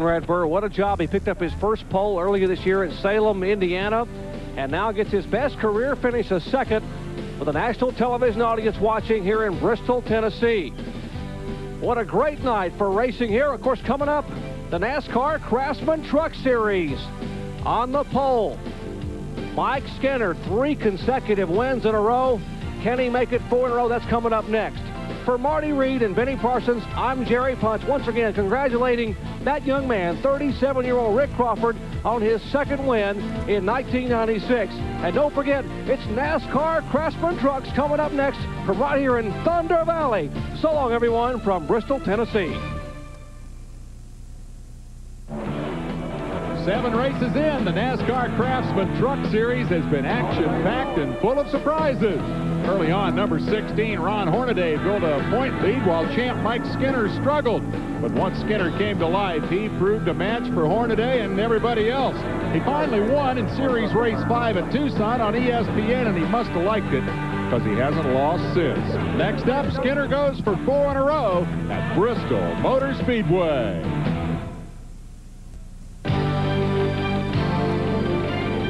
Redbird, what a job. He picked up his first pole earlier this year at Salem, Indiana, and now gets his best career finish, a second, with a national television audience watching here in Bristol, Tennessee. What a great night for racing here. Of course, coming up, the NASCAR Craftsman Truck Series. On the pole, Mike Skinner, 3 consecutive wins in a row. Can he make it 4 in a row? That's coming up next. For Marty Reed and Benny Parsons, I'm Jerry Punch. Once again, congratulating that young man, 37-year-old Rick Crawford, on his second win in 1996. And don't forget, it's NASCAR Craftsman Trucks coming up next from right here in Thunder Valley. So long, everyone, from Bristol, Tennessee. 7 races in, the NASCAR Craftsman Truck Series has been action-packed and full of surprises. Early on, number 16, Ron Hornaday, built a point lead while champ Mike Skinner struggled. But once Skinner came to life, he proved a match for Hornaday and everybody else. He finally won in Series Race 5 at Tucson on ESPN, and he must have liked it because he hasn't lost since. Next up, Skinner goes for 4 in a row at Bristol Motor Speedway.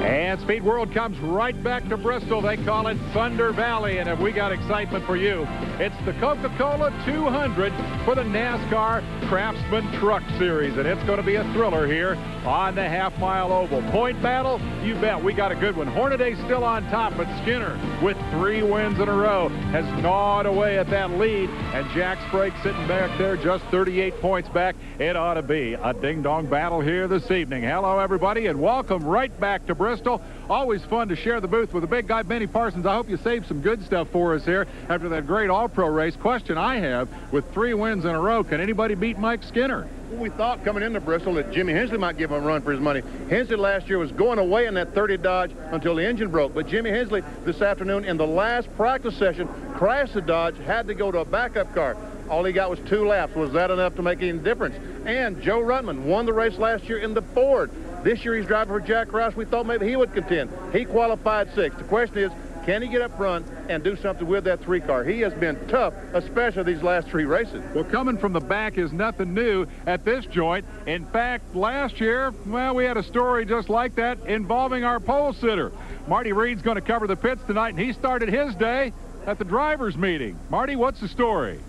And Speed World comes right back to Bristol. They call it Thunder Valley. And if we got excitement for you, it's the Coca-Cola 200 for the NASCAR Craftsman Truck Series. And it's going to be a thriller here on the half-mile oval. Point battle, you bet. We got a good one. Hornaday's still on top, but Skinner, with 3 wins in a row, has gnawed away at that lead. And Jack Sprague sitting back there just 38 points back. It ought to be a ding-dong battle here this evening. Hello, everybody, and welcome right back to Bristol. Always fun to share the booth with the big guy, Benny Parsons. I hope you saved some good stuff for us here after that great all-pro race. Question I have, with 3 wins in a row, can anybody beat Mike Skinner? Well, we thought coming into Bristol that Jimmy Hensley might give him a run for his money. Hensley last year was going away in that 30 Dodge until the engine broke. But Jimmy Hensley this afternoon in the last practice session crashed the Dodge, had to go to a backup car. All he got was 2 laps. Was that enough to make any difference? And Joe Ruttman won the race last year in the Ford. This year he's driving for Jack Roush. We thought maybe he would contend. He qualified 6th. The question is, can he get up front and do something with that 3 car? He has been tough, especially these last 3 races. Well, coming from the back is nothing new at this joint. In fact, last year, well, we had a story just like that involving our pole sitter. Marty Reed's going to cover the pits tonight, and he started his day at the driver's meeting. Marty, what's the story?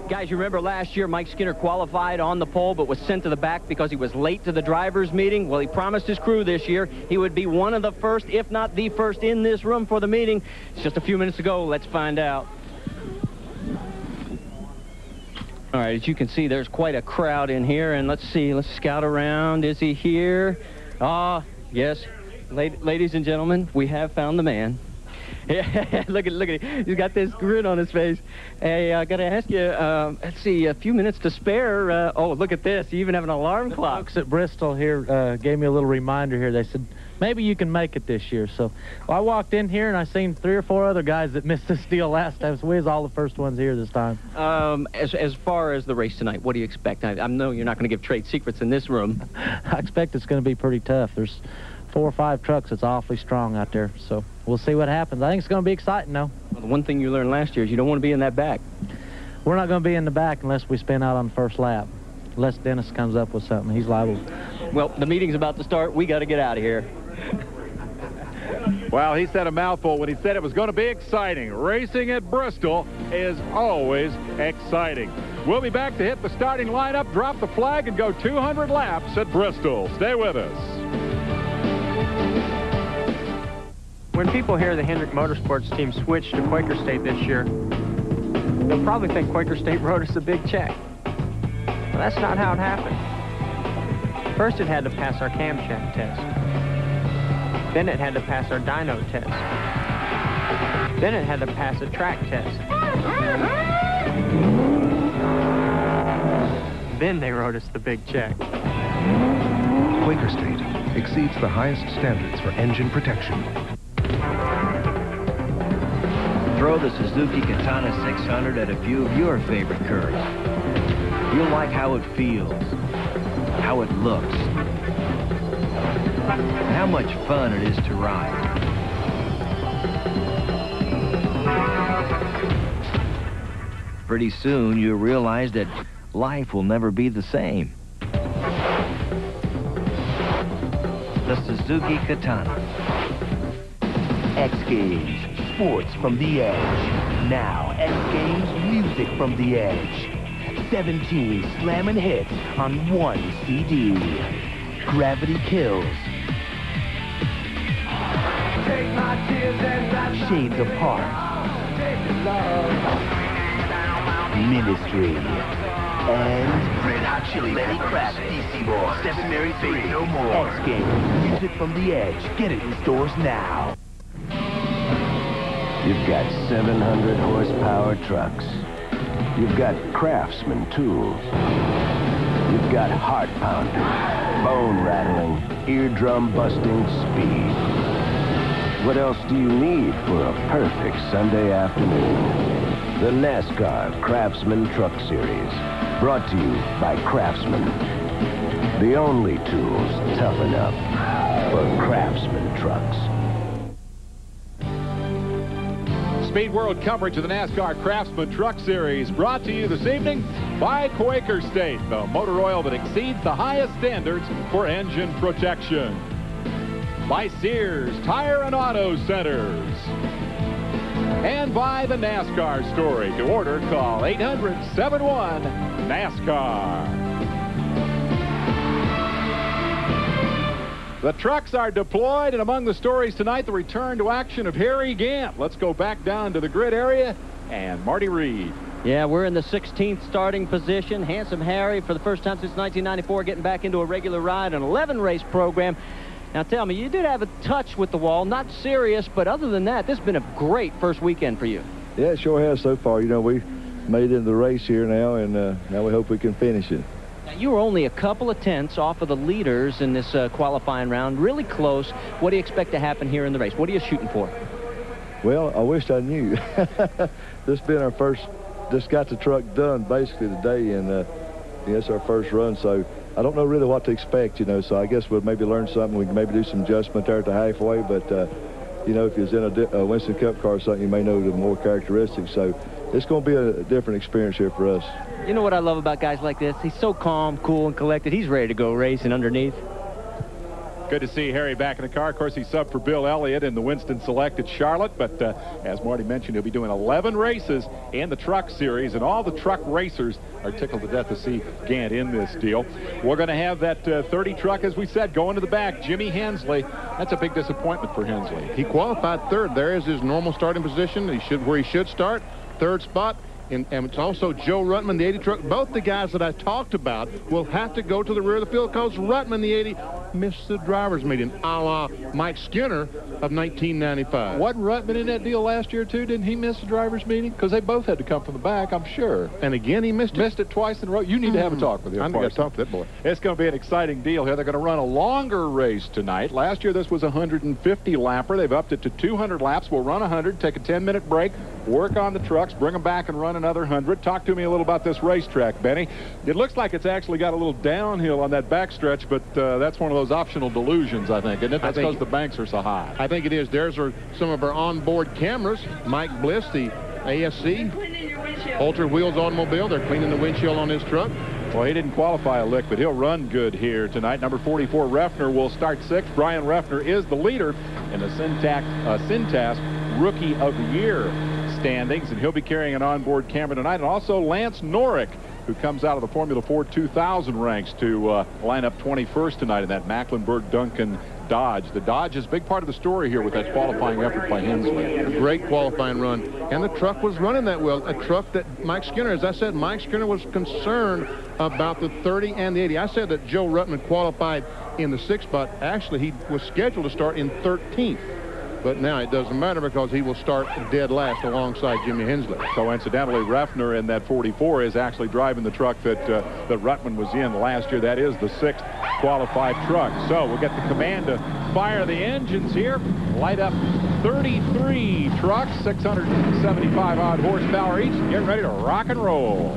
Guys, you remember last year Mike Skinner qualified on the pole but was sent to the back because he was late to the driver's meeting? Well, he promised his crew this year he would be one of the first, if not the first, in this room for the meeting. It's just a few minutes ago. Let's find out. All right, as you can see, there's quite a crowd in here, and let's see. Let's scout around. Is he here? Ah, yes. Ladies and gentlemen, we have found the man. Yeah, look at him. He's got this grin on his face. Hey, I got to ask you, let's see, a few minutes to spare. Oh, look at this. You even have an alarm clock. Folks at Bristol here gave me a little reminder here. They said, maybe you can make it this year. So I walked in here, and I seen 3 or 4 other guys that missed this deal last time. So we was all the first ones here this time. As far as the race tonight, what do you expect? I know you're not going to give trade secrets in this room. I expect it's going to be pretty tough. There's 4 or 5 trucks that's awfully strong out there. So we'll see what happens. I think it's going to be exciting, though. Well, the one thing you learned last year is you don't want to be in that back. We're not going to be in the back unless we spin out on the first lap. Unless Dennis comes up with something. He's liable. Well, the meeting's about to start. We got to get out of here. Well, he said a mouthful when he said it was going to be exciting. Racing at Bristol is always exciting. We'll be back to hit the starting lineup, drop the flag, and go 200 laps at Bristol. Stay with us. When people hear the Hendrick Motorsports team switch to Quaker State this year, they'll probably think Quaker State wrote us a big check. Well, that's not how it happened. First, it had to pass our camshaft test. Then it had to pass our dyno test. Then it had to pass a track test. Then they wrote us the big check. Quaker State exceeds the highest standards for engine protection. Throw the Suzuki Katana 600 at a few of your favorite curves. You'll like how it feels, how it looks, and how much fun it is to ride. Pretty soon you'll realize that life will never be the same. Suzuki Katana. X Games, sports from the edge. Now, X Games, music from the edge. 17 slamming hits on one CD. Gravity Kills. Shades Apart. Ministry. And Red Hot Chili Lenny Kravitz, DC Boy, Sesame Faith No More. X Games, music from the edge. Get it in stores now. You've got 700 horsepower trucks. You've got Craftsman tools. You've got heart pounding, bone rattling, eardrum busting speed. What else do you need for a perfect Sunday afternoon? The NASCAR Craftsman Truck Series, brought to you by Craftsman. The only tools tough enough for Craftsman trucks. Speed World coverage of the NASCAR Craftsman Truck Series brought to you this evening by Quaker State, the motor oil that exceeds the highest standards for engine protection. By Sears Tire and Auto Centers. And by the NASCAR Story. To order, call 800-71-NASCAR. The trucks are deployed, and among the stories tonight, the return to action of Harry Gant. Let's go back down to the grid area and Marty Reed. Yeah, we're in the 16th starting position. Handsome Harry, for the first time since 1994, getting back into a regular ride, an 11-race program. Now, tell me, you did have a touch with the wall, not serious, but other than that, this has been a great first weekend for you. Yeah, it sure has so far. You know, we made it into the race here now, and now we hope we can finish it. Now, you were only a couple of tenths off of the leaders in this qualifying round, really close. What do you expect to happen here in the race? What are you shooting for? Well, I wished I knew. This been our first, just got the truck done basically today, and it's our first run, so I don't know really what to expect, you know, so I guess we'll maybe learn something. We can maybe do some adjustment there at the halfway, but, you know, if you're in a Winston Cup car or something, you may know the more characteristics. So it's going to be a different experience here for us. You know what I love about guys like this? He's so calm, cool, and collected. He's ready to go racing underneath. Good to see Harry back in the car. Of course, he subbed for Bill Elliott in the Winston Select at Charlotte, but as Marty mentioned, he'll be doing 11 races in the truck series, and all the truck racers are tickled to death to see Gant in this deal. We're going to have that 30 truck, as we said, going to the back. Jimmy Hensley, that's a big disappointment for Hensley. He qualified third. There is his normal starting position. Where he should start, third spot. And it's also Joe Ruttman, the 80 truck. Both the guys that I talked about will have to go to the rear of the field because Ruttman, the 80, missed the driver's meeting, a la Mike Skinner of 1995. Wasn't Ruttman in that deal last year, too? Didn't he miss the driver's meeting? Because they both had to come from the back, I'm sure. And again, he missed it. Missed it twice in a row. You need to have a talk with him. I'm going to talk to that boy. It's going to be an exciting deal here. They're going to run a longer race tonight. Last year, this was a 150 lapper. They've upped it to 200 laps. We'll run 100, take a 10-minute break, work on the trucks, bring them back and run another 100. Talk to me a little about this racetrack, Benny. It looks like it's actually got a little downhill on that backstretch, but that's one of those optional delusions, I think, isn't it? That's because the banks are so high. I think it is. There's some of our onboard cameras. Mike Bliss, the ASC, Ultra Wheels Automobile. They're cleaning the windshield on his truck. Well, he didn't qualify a lick, but he'll run good here tonight. Number 44, Reffner, will start sixth. Brian Reffner is the leader in the Cintas Rookie of the Year standings, and he'll be carrying an onboard camera tonight. And also Lance Norick, who comes out of the Formula 4 2000 ranks to line up 21st tonight in that Mecklenburg Duncan Dodge. The Dodge is a big part of the story here with that qualifying effort by Hensley. Great qualifying run. And the truck was running that well. A truck that Mike Skinner, as I said, Mike Skinner was concerned about the 30 and the 80. I said that Joe Ruttman qualified in the 6th spot. Actually, he was scheduled to start in 13th. But now it doesn't matter because he will start dead last alongside Jimmy Hensley. So incidentally, Reffner in that 44 is actually driving the truck that Ruttman was in last year. That is the 6th qualified truck. So we'll get the command to fire the engines here. Light up 33 trucks, 675 odd horsepower each. Get ready to rock and roll.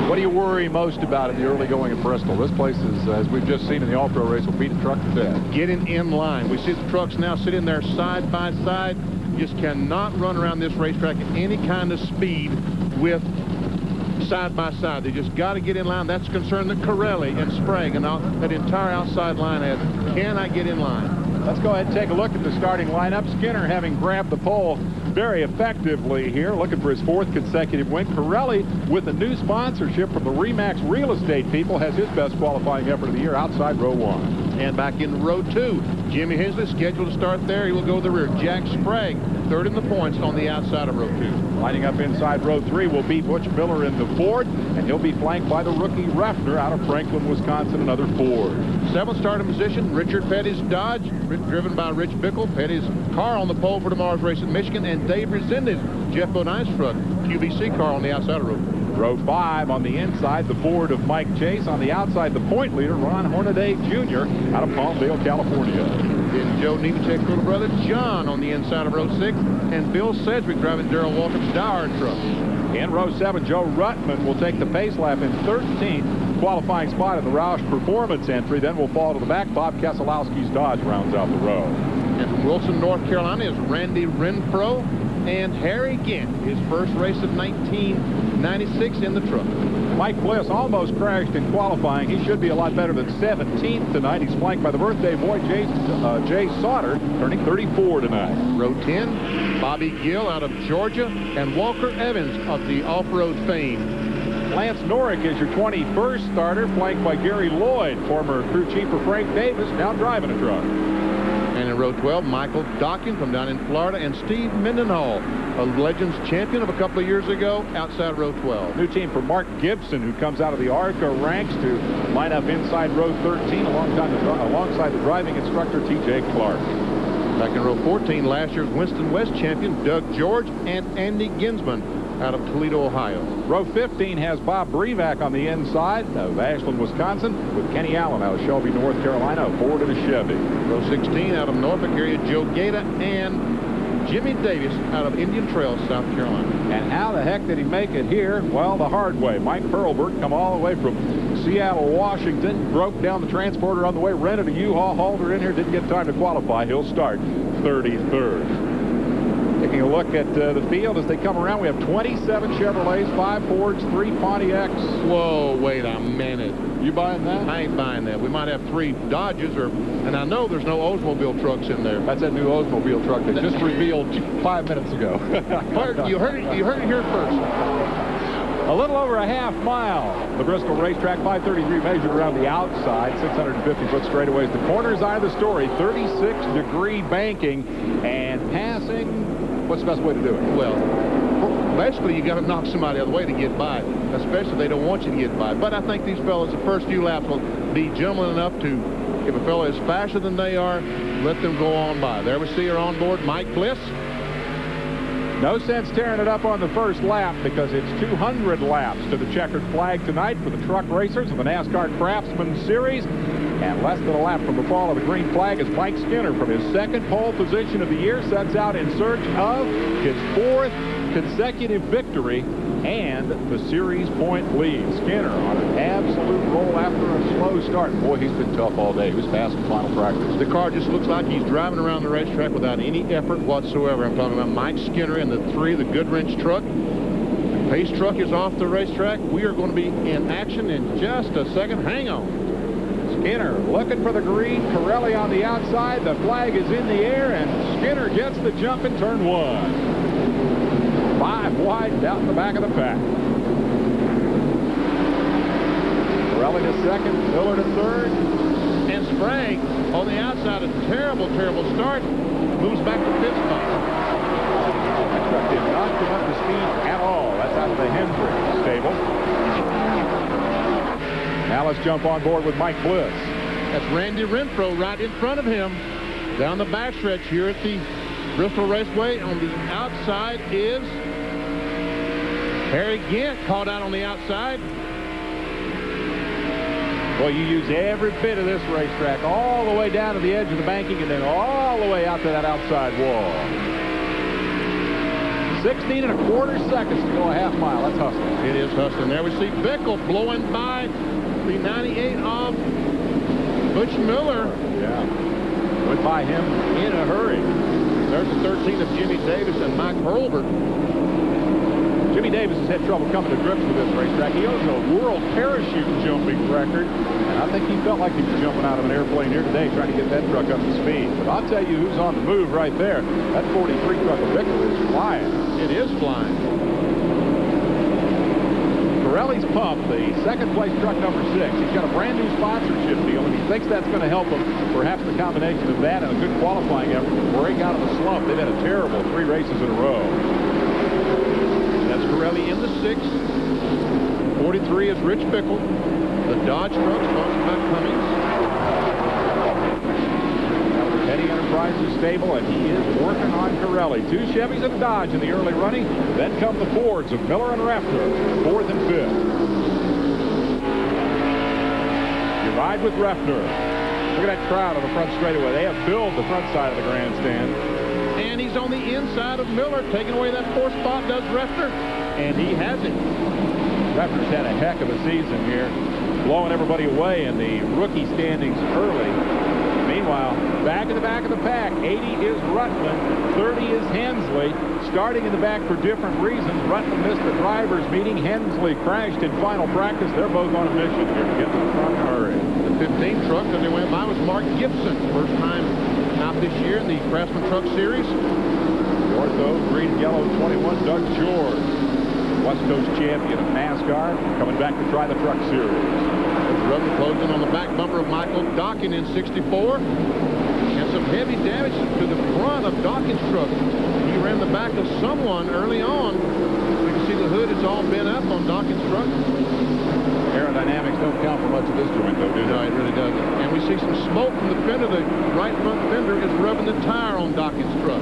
What do you worry most about in the early going in Bristol? This place is, as we've just seen in the All-Pro race, will beat a truck to death. Getting in line. We see the trucks now sitting there side by side. You just cannot run around this racetrack at any kind of speed with side by side. They just got to get in line. That's the concern that Corelli and Sprague and that entire outside line has. Can I get in line? Let's go ahead and take a look at the starting lineup. Skinner having grabbed the pole very effectively here, looking for his 4th consecutive win. Corelli, with a new sponsorship from the Remax Real Estate people, has his best qualifying effort of the year outside row 1. And back in row 2, Jimmy Hensley scheduled to start there. He will go to the rear. Jack Sprague, 3rd in the points on the outside of row 2. Lining up inside row 3 will be Butch Miller in the Ford, and he'll be flanked by the rookie Ruffner out of Franklin, Wisconsin, another Ford. 7th starting position, Richard Petty's Dodge, driven by Rich Bickle. Petty's car on the pole for tomorrow's race in Michigan, and Dave Resendez, Jeff Bonine's truck, QVC car on the outside of row 4. Row 5 on the inside, the Ford of Mike Chase. On the outside, the point leader, Ron Hornaday Jr. out of Palmdale, California. Then Joe Nemechek's little brother, John, on the inside of row 6, and Bill Sedgwick driving Darrell Waltrop's Dower truck. In row 7, Joe Ruttman will take the pace lap in 13th, qualifying spot in the Roush Performance entry. Then we'll fall to the back. Bob Keselowski's Dodge rounds out the row. And from Wilson, North Carolina is Randy Renfro and Harry Gant, his first race of 1996 in the truck. Mike Bliss almost crashed in qualifying. He should be a lot better than 17th tonight. He's flanked by the birthday boy, Jay Sauter, turning 34 tonight. Row 10, Bobby Gill out of Georgia, and Walker Evans of the off-road fame. Lance Norick is your 21st starter, flanked by Gary Lloyd, former crew chief for Frank Davis, now driving a truck. And in row 12, Michael Dockin from down in Florida, and Steve Mendenhall, a Legends champion of a couple of years ago, outside row 12. New team for Mark Gibson, who comes out of the ARCA ranks to line up inside row 13 alongside the driving instructor T.J. Clark. Back in row 14, last year's Winston West champion Doug George and Andy Ginsman out of Toledo, Ohio. Row 15 has Bob Brevac on the inside of Ashland, Wisconsin, with Kenny Allen out of Shelby, North Carolina, a Ford and a Chevy. Row 16 out of Norfolk area, Joe Gaeta and Jimmy Davis out of Indian Trail, South Carolina. And how the heck did he make it here? Well, the hard way. Mike Perlbert come all the way from Seattle, Washington, broke down the transporter on the way, rented a U-Haul, hauled her in here, didn't get time to qualify. He'll start 33rd. Taking a look at the field as they come around, we have 27 Chevrolets, 5 Fords, 3 Pontiacs. Whoa, wait a minute. You buying that? I ain't buying that. We might have 3 Dodges, and I know there's no Oldsmobile trucks in there. That's that new Oldsmobile truck they just revealed 5 minutes ago. You heard it here first. A little over a half mile. The Bristol racetrack, 533 measured around the outside, 650-foot straightaways. The corner's eye of the story, 36-degree banking and passing. What's the best way to do it? Well, basically, you got to knock somebody out of the way to get by, especially if they don't want you to get by. But I think these fellas, the first few laps, will be gentlemen enough to, if a fellow is faster than they are, let them go on by. There we see her on board, Mike Bliss. No sense tearing it up on the first lap because it's 200 laps to the checkered flag tonight for the truck racers of the NASCAR Craftsman Series. And less than a lap from the fall of the green flag as Mike Skinner, from his 2nd pole position of the year, sets out in search of his 4th consecutive victory and the series point lead. Skinner on an absolute roll after a slow start. Boy, he's been tough all day. He was fast in final practice. The car just looks like he's driving around the racetrack without any effort whatsoever. I'm talking about Mike Skinner and the Goodwrench truck. The pace truck is off the racetrack. We are going to be in action in just a second. Hang on. Skinner looking for the green. Corelli on the outside. The flag is in the air, and Skinner gets the jump in turn 1. 5 wide down the back of the pack. Corelli to 2nd, Miller to 3rd. And Sprague on the outside, a terrible, terrible start. Moves back to 5th spot. That truck did not come up to speed at all. That's out of the Hendrick stable. Now let's jump on board with Mike Bliss. That's Randy Renfro right in front of him. Down the backstretch here at the Bristol Raceway. On the outside is Harry Gant, caught out on the outside. Well, you use every bit of this racetrack all the way down to the edge of the banking and then all the way out to that outside wall. 16 1/4 seconds to go a half mile. That's hustling. It is hustling. There we see Bickle blowing by the 98 of Butch Miller. Yeah. Went by him in a hurry. There's the 13 of Jimmy Davis and Mike Hurlbert. Jimmy Davis has had trouble coming to grips with this racetrack. He owns a world parachute jumping record, and I think he felt like he was jumping out of an airplane here today trying to get that truck up to speed. But I'll tell you who's on the move right there. That 43 truck of Bickle is flying. It is flying. Pirelli's Pump, the second-place truck number 6. He's got a brand-new sponsorship deal, and he thinks that's going to help him. Perhaps the combination of that and a good qualifying effort to break out of the slump. They've had a terrible 3 races in a row. That's Pirelli in the 6th. 43 is Rich Bickle. The Dodge truck sponsored by Cummings. Petty Enterprises stable, and he is working on Pirelli. 2 Chevys and a Dodge in the early running. Then come the Fords of Miller and Rafter, 4th and 5th. You ride with Rafter. Look at that crowd on the front straightaway. They have filled the front side of the grandstand. And he's on the inside of Miller, taking away that 4th spot, does Rafter. And he has it. Rafter's had a heck of a season here, blowing everybody away in the rookie standings early. Meanwhile, back in the back of the pack, 80 is Rutland, 30 is Hensley. Starting in the back for different reasons. Rutland missed the drivers' meeting. Hensley crashed in final practice. They're both on a mission here to get to the front in a hurry. The 15 truck that they went by was Mark Gibson. First time out this year in the Craftsman Truck Series. The Ortho, green and yellow 21, Doug George. West Coast champion of NASCAR, coming back to try the Truck Series. Rutland closing on the back bumper of Michael Dockin in 64. And some heavy damage to the front of Dawkins' truck. He ran the back of someone early on. You can see the hood, it's all bent up on Dawkins' truck. Aerodynamics don't count for much of this joint, though, do they? No, it really doesn't. And we see some smoke from the fender. The right front fender is rubbing the tire on Dawkins' truck.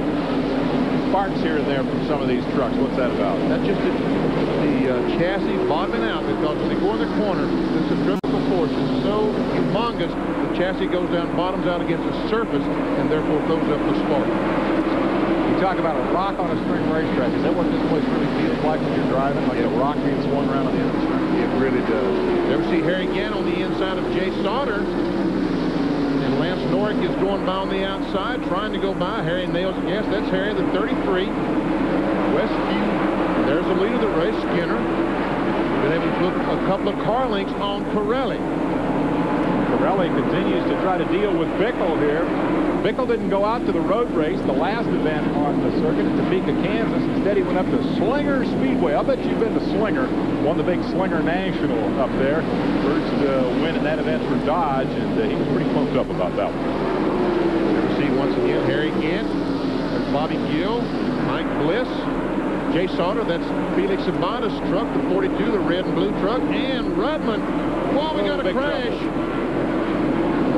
Sparks here and there from some of these trucks. What's that about? That's just the chassis bottoming out, because when they go in the corner, the centrifugal force is so humongous, the chassis goes down, bottoms out against the surface, and therefore throws up the spark. You talk about a rock on a string racetrack. Is that what this place really feels like when you're driving? Like a rock being swung around on the end of the string? It really does. You ever see Harry Gann on the inside of Jay Sauter? And Lance Norick is going by on the outside, trying to go by. Harry nails it. Yes, that's Harry, the 33. Westview. There's the leader of the race, Skinner. Been able to put a couple of car links on Pirelli. Pirelli continues to try to deal with Bickle here. Bickle didn't go out to the road race, the last event on the circuit in Topeka, Kansas. Instead, he went up to Slinger Speedway. I'll bet you've been to Slinger. Won the big Slinger National up there. First win in that event for Dodge, and he was pretty pumped up about that one. Never see once again Harry Gann. There's Bobby Gill, Mike Bliss, Jay Sauter. That's Felix Abada's truck, the 42, the red and blue truck, and Rudman. Whoa, we got a crash.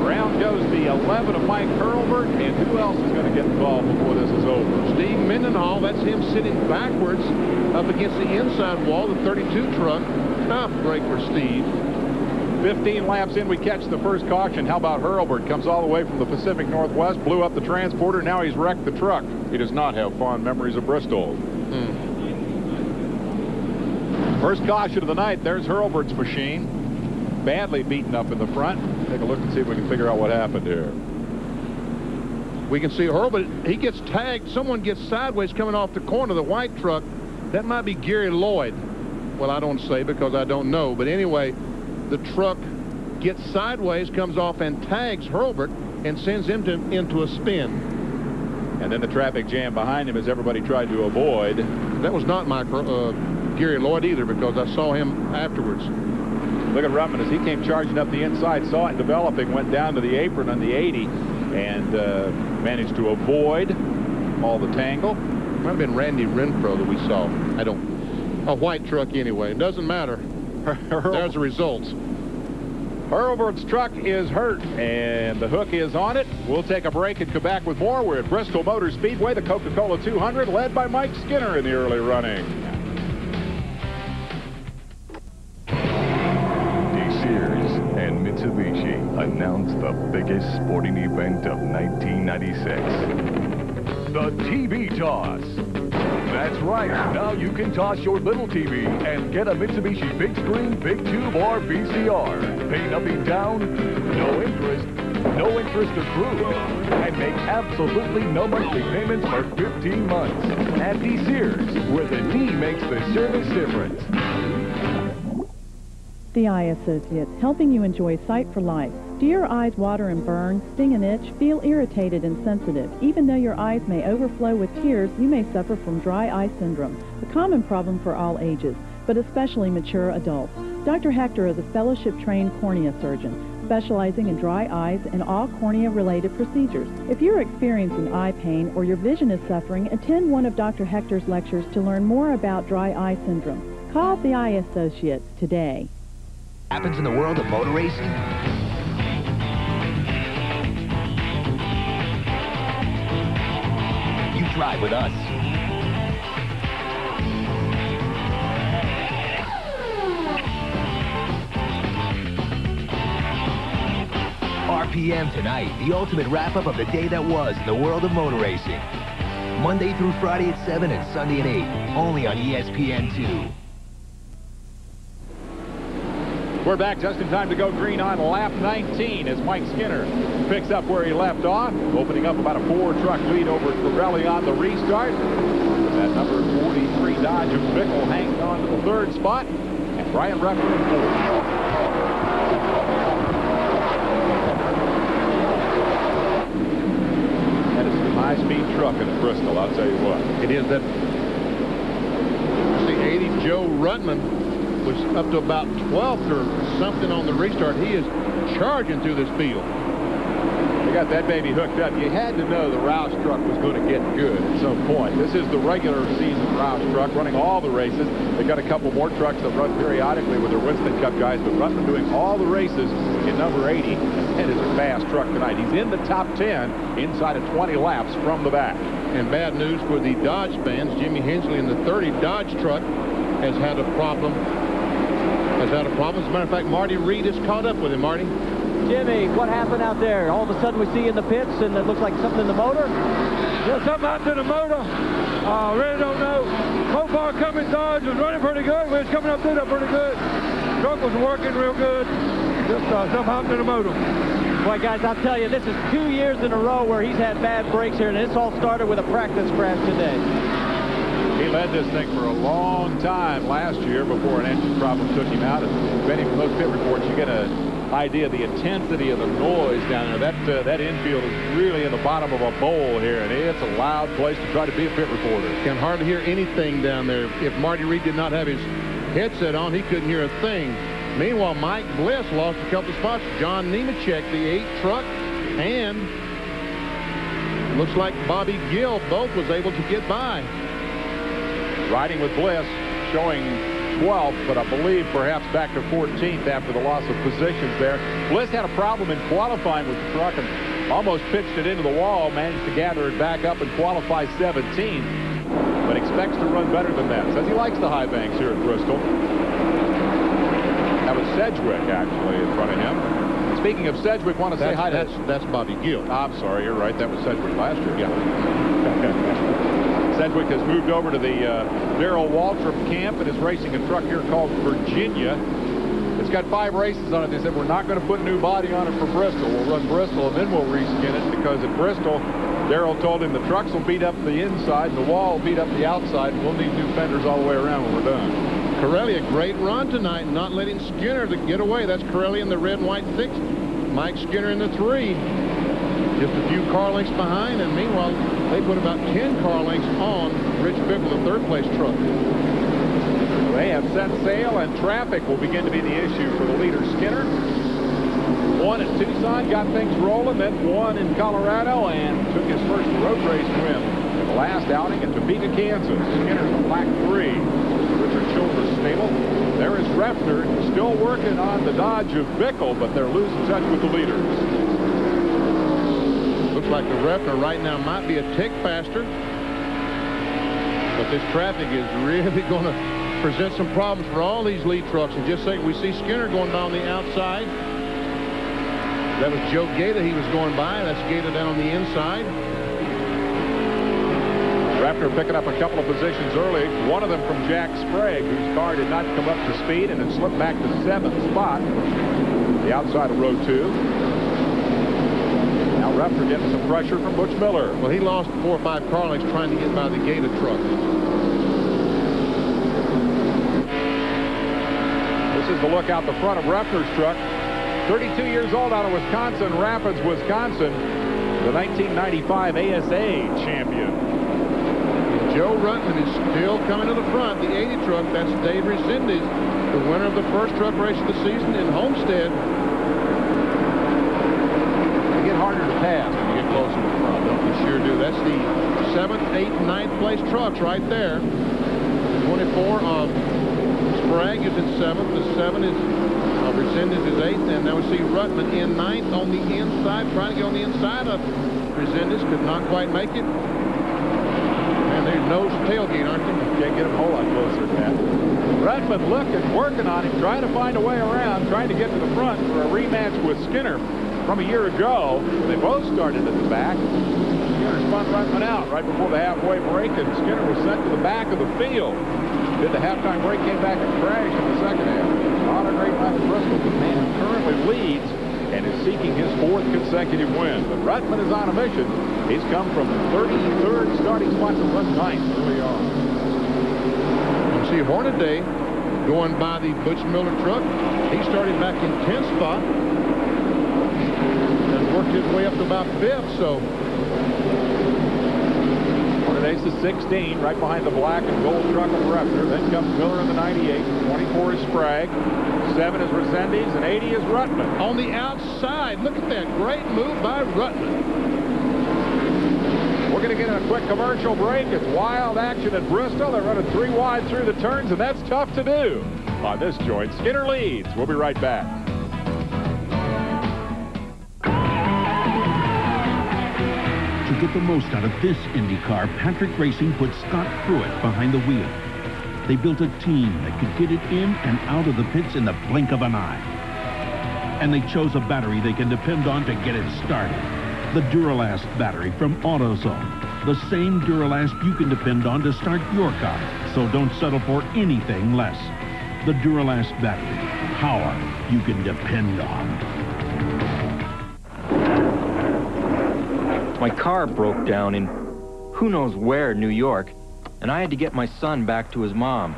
Round goes the 11 of Mike Hurlburt, and who else is going to get involved before this is over? Steve Mendenhall. That's him sitting backwards up against the inside wall, the 32 truck. Tough break for Steve. 15 laps in, we catch the first caution. How about Hurlburt? Comes all the way from the Pacific Northwest, blew up the transporter. Now he's wrecked the truck. He does not have fond memories of Bristol. First caution of the night. There's Hurlburt's machine. Badly beaten up in the front. Take a look and see if we can figure out what happened here. We can see Hurlburt. He gets tagged. Someone gets sideways coming off the corner of the white truck. That might be Gary Lloyd. Well, I don't say because I don't know. But anyway, the truck gets sideways, comes off and tags Hurlburt and sends him into a spin. And then the traffic jam behind him as everybody tried to avoid. That was not Gary Lloyd either, because I saw him afterwards. Look at Rutman as he came charging up the inside, saw it developing, went down to the apron on the 80, and managed to avoid all the tangle. Might have been Randy Renfro that we saw. A white truck anyway. It doesn't matter. There's the results. Hurlburt's truck is hurt, and the hook is on it. We'll take a break and come back with more. We're at Bristol Motor Speedway, the Coca-Cola 200, led by Mike Skinner in the early running. And Mitsubishi announced the biggest sporting event of 1996. The TV Toss. That's right, now you can toss your little TV and get a Mitsubishi big screen, big tube, or VCR. Pay nothing down, no interest, no interest accrued, and make absolutely no monthly payments for 15 months. At D. Sears, where the D makes the service difference. The Eye Associates, helping you enjoy sight for life. Do your eyes water and burn, sting and itch, feel irritated and sensitive? Even though your eyes may overflow with tears, you may suffer from dry eye syndrome, a common problem for all ages, but especially mature adults. Dr. Hector is a fellowship-trained cornea surgeon, specializing in dry eyes and all cornea-related procedures. If you're experiencing eye pain or your vision is suffering, attend one of Dr. Hector's lectures to learn more about dry eye syndrome. Call the Eye Associates today. Happens in the world of motor racing? You drive with us. RPM tonight, the ultimate wrap-up of the day that was in the world of motor racing. Monday through Friday at 7 and Sunday at 8, only on ESPN2. We're back just in time to go green on lap 19 as Mike Skinner picks up where he left off, opening up about a 4-truck lead over Pirelli on the restart. That number 43 Dodge of Bickle hangs on to the 3rd spot, and Brian Rucker in 4th. That is a high-speed truck in Bristol, I'll tell you what. It is that. See, 80 Joe Rutman was up to about 12th or something on the restart. He is charging through this field. They got that baby hooked up. You had to know the Roush truck was going to get good at some point. This is the regular season Roush truck running all the races. They got a couple more trucks that run periodically with their Winston Cup guys, but Rutman doing all the races in number 80. That is a fast truck tonight. He's in the top 10 inside of 20 laps from the back. And bad news for the Dodge fans. Jimmy Hensley in the 30 Dodge truck has had a problem. As a matter of fact, Marty Reed is caught up with him. Marty? Jimmy, what happened out there? All of a sudden we see in the pits and it looks like something in the motor? Yeah, something happened to the motor. I really don't know. So far, coming Dodge was running pretty good. We was coming up through there pretty good. Truck was working real good. Just something happened to the motor. Boy, guys, I'll tell you, this is 2 years in a row where he's had bad brakes here, and this all started with a practice crash today. He led this thing for a long time last year before an engine problem took him out. And Benny, from those pit reports, you get an idea of the intensity of the noise down there. That infield is really in the bottom of a bowl here, and it's a loud place to try to be a pit reporter. Can hardly hear anything down there. If Marty Reed did not have his headset on, he couldn't hear a thing. Meanwhile, Mike Bliss lost a couple of spots. John Nemechek, the 8 truck, and looks like Bobby Gill both was able to get by. Riding with Bliss, showing 12th, but I believe perhaps back to 14th after the loss of positions there. Bliss had a problem in qualifying with the truck and almost pitched it into the wall, managed to gather it back up and qualify 17th, but expects to run better than that. Says he likes the high banks here at Bristol. That was Sedgwick, actually, in front of him. Speaking of Sedgwick, want to say hi to... That's Bobby Gill. I'm sorry, you're right. That was Sedgwick last year. Yeah. Sedgwick has moved over to the Darrell Waltrip camp and is racing a truck here called Virginia. It's got 5 races on it. They said, we're not going to put a new body on it for Bristol. We'll run Bristol and then we'll reskin it, because at Bristol, Darrell told him the trucks will beat up the inside and the wall will beat up the outside, and we'll need new fenders all the way around when we're done. Corelli, a great run tonight, not letting Skinner to get away. That's Corelli in the red and white 6. Mike Skinner in the 3. Just a few car lengths behind, and meanwhile, they put about 10 car lengths on Rich Bickle, the 3rd place truck. They have set sail, and traffic will begin to be the issue for the leader, Skinner. 1 at Tucson, got things rolling, then 1 in Colorado, and took his first road race win in the last outing at Topeka, Kansas. Skinner's in Black 3, Richard Childress stable. There is Refner, still working on the Dodge of Bickle, but they're losing touch with the leaders. Looks like the Refner right now might be a tick faster, but this traffic is really going to present some problems for all these lead trucks. And just say we see Skinner going down the outside. That was Joe Gaeta he was going by. That's Gaeta down on the inside. Refner picking up a couple of positions early, one of them from Jack Sprague, whose car did not come up to speed and had slipped back to 7th spot, the outside of row 2. Ruffner getting some pressure from Butch Miller. Well, he lost 4 or 5 car lengths trying to get by the Gator truck. This is the look out the front of Ruffner's truck. 32 years old out of Wisconsin Rapids, Wisconsin. The 1995 ASA champion. Joe Ruttman is still coming to the front. The 80 truck, that's Dave Resendez, the winner of the first truck race of the season in Homestead. They get harder to pass when you get closer to the front. Don't you sure do. That's the 7th, 8th, 9th place trucks right there. 24 of Sprague is in 7th. The 7 is Resendez is 8th, and now we see Ruttman in 9th on the inside, trying to get on the inside of Resendez. Could not quite make it. And there's nose tailgate, aren't they? Can't get him a whole lot closer than that. Ruttman looking, working on him, trying to find a way around, trying to get to the front for a rematch with Skinner from a year ago. They both started at the back. Skinner spun Ruttman out right before the halfway break, and Skinner was sent to the back of the field. Did the halftime break, came back and crashed in the second half. Not a great lap for Bristol. The man who currently leads and is seeking his 4th consecutive win. But Ruttman is on a mission. He's come from 33rd starting spot to run 9th early on. You see Hornaday going by the Butch Miller truck. He started back in 10th spot and worked his way up to about 5th. So Hornaday's the 16, right behind the black and gold truck of Ruffner. Then comes Miller in the 98. 24 is Sprague. 7 is Resendez, and 80 is Ruttman. On the outside, look at that great move by Ruttman. We're going to get a quick commercial break. It's wild action at Bristol. They're running 3 wide through the turns, and that's tough to do. On this joint, Skinner leads. We'll be right back. To get the most out of this IndyCar, Patrick Racing put Scott Pruitt behind the wheel. They built a team that could get it in and out of the pits in the blink of an eye. And they chose a battery they can depend on to get it started. The Duralast battery from AutoZone. The same Duralast you can depend on to start your car. So don't settle for anything less. The Duralast battery. Power you can depend on. My car broke down in who knows where, New York, and I had to get my son back to his mom.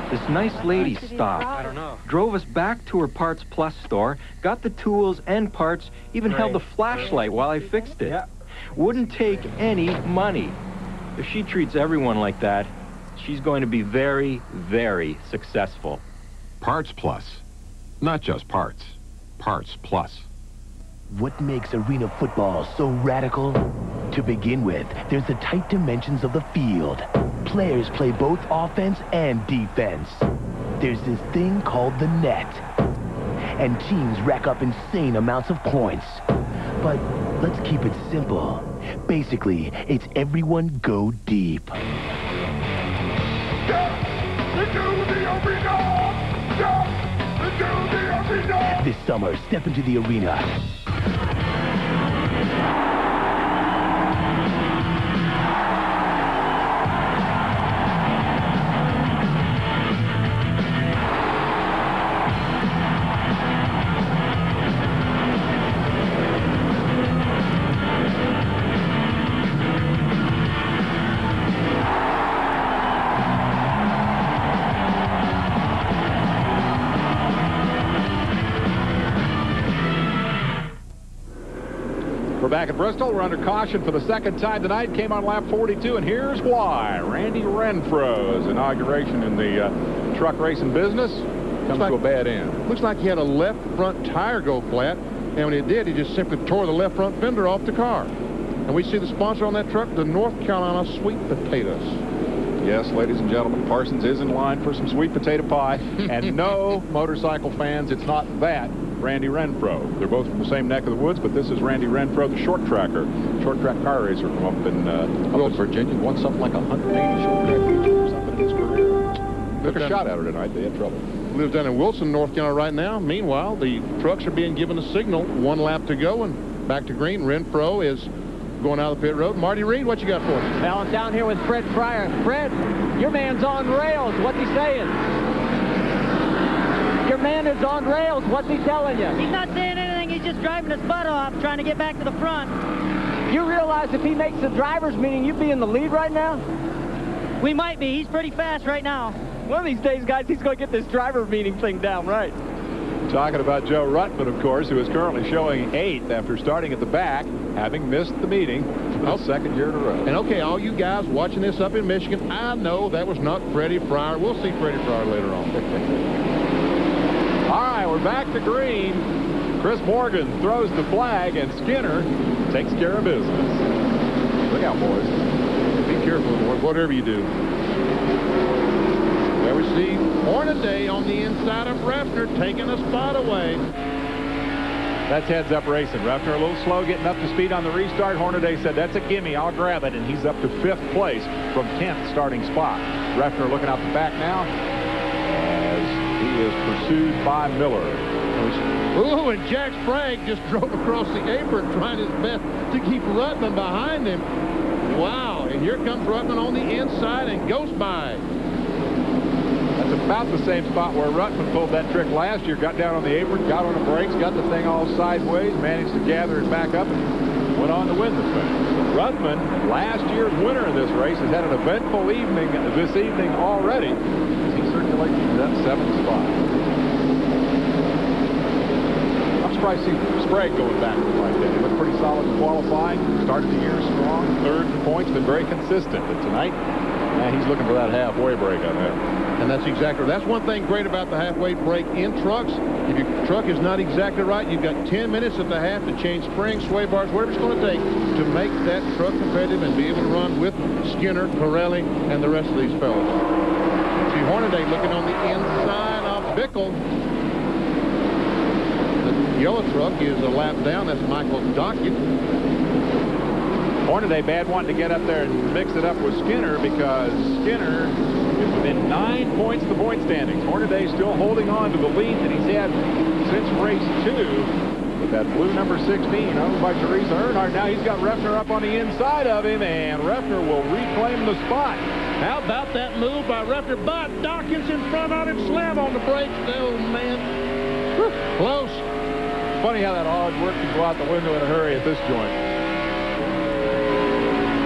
This nice lady stopped, drove us back to her Parts Plus store, got the tools and parts, even held the flashlight while I fixed it. Wouldn't take any money. If she treats everyone like that, she's going to be very, very successful. Parts Plus. Not just parts. Parts Plus. What makes arena football so radical? To begin with, there's the tight dimensions of the field. Players play both offense and defense. There's this thing called the net. And teams rack up insane amounts of points. But let's keep it simple. Basically, it's everyone go deep. This summer, step into the arena. We're back at Bristol. We're under caution for the second time tonight. Came on lap 42, and here's why. Randy Renfro's inauguration in the truck racing business comes to a bad end. Looks like he had a left front tire go flat, and when he did, he just simply tore the left front fender off the car. And we see the sponsor on that truck, the North Carolina Sweet Potatoes. Yes, ladies and gentlemen, Parsons is in line for some sweet potato pie. And no, motorcycle fans, it's not that Randy Renfro. They're both from the same neck of the woods, but this is Randy Renfro, the short track car racer from up in Virginia. Won something like 180 short track features or something in his career. Took a shot at her tonight. They had trouble. Lives down in Wilson, North Carolina right now. Meanwhile, the trucks are being given a signal. 1 lap to go, and back to green. Renfro is going out of the pit road. Marty Reed, what you got for us? Well, I'm down here with Fred Fryer. Fred, your man's on rails. What's he saying? Your man is on rails. What's he telling you? He's not saying anything. He's just driving his butt off, trying to get back to the front. You realize if he makes the driver's meeting, you'd be in the lead right now? We might be. He's pretty fast right now. One of these days, guys, he's going to get this driver meeting thing down right. Talking about Joe Ruttman, of course, who is currently showing 8th after starting at the back, having missed the meeting for the second year in a row. And okay, all you guys watching this up in Michigan, I know that was not Freddie Fryer. We'll see Freddie Fryer later on. All right, we're back to green. Chris Morgan throws the flag, and Skinner takes care of business. Look out, boys. Be careful, whatever you do. There we see Hornaday on the inside of Refner taking a spot away. That's heads-up racing. Refner a little slow getting up to speed on the restart. Hornaday said, that's a gimme, I'll grab it, and he's up to 5th place from 10th starting spot. Refner looking out the back now as he is pursued by Miller. Ooh, and Jack Sprague just drove across the apron trying his best to keep Ruttman behind him. Wow, and here comes Ruttman on the inside and goes by. That's about the same spot where Ruttman pulled that trick last year. Got down on the apron, got on the brakes, got the thing all sideways, managed to gather it back up, and went on to win the thing. Ruttman, last year's winner in this race, has had an eventful evening this evening already as he circulates that 7th spot. I'm surprised to see Sprague going backwards like that. He looked pretty solid in qualifying. Started the year strong, 3rd in points, been very consistent. But tonight, he's looking for that halfway break on that. And that's exactly, that's one thing great about the halfway break in trucks. If your truck is not exactly right, you've got 10 minutes at the half to change springs, sway bars, whatever it's going to take to make that truck competitive and be able to run with Skinner, Pirelli, and the rest of these fellas. See Hornaday looking on the inside of Bickle. The yellow truck is a lap down. That's Michael Dockett. Hornaday bad wanting to get up there and mix it up with Skinner because Skinner is within 9 points of the point standings. Hornaday still holding on to the lead that he's had since race 2 with that blue number 16 owned by Teresa Earnhardt. Now he's got Refner up on the inside of him, and Refner will reclaim the spot. How about that move by Refner? But Dawkins in front on him, slam on the brakes. Oh, man. Whew, close. Funny how that hard work can go out the window in a hurry at this joint.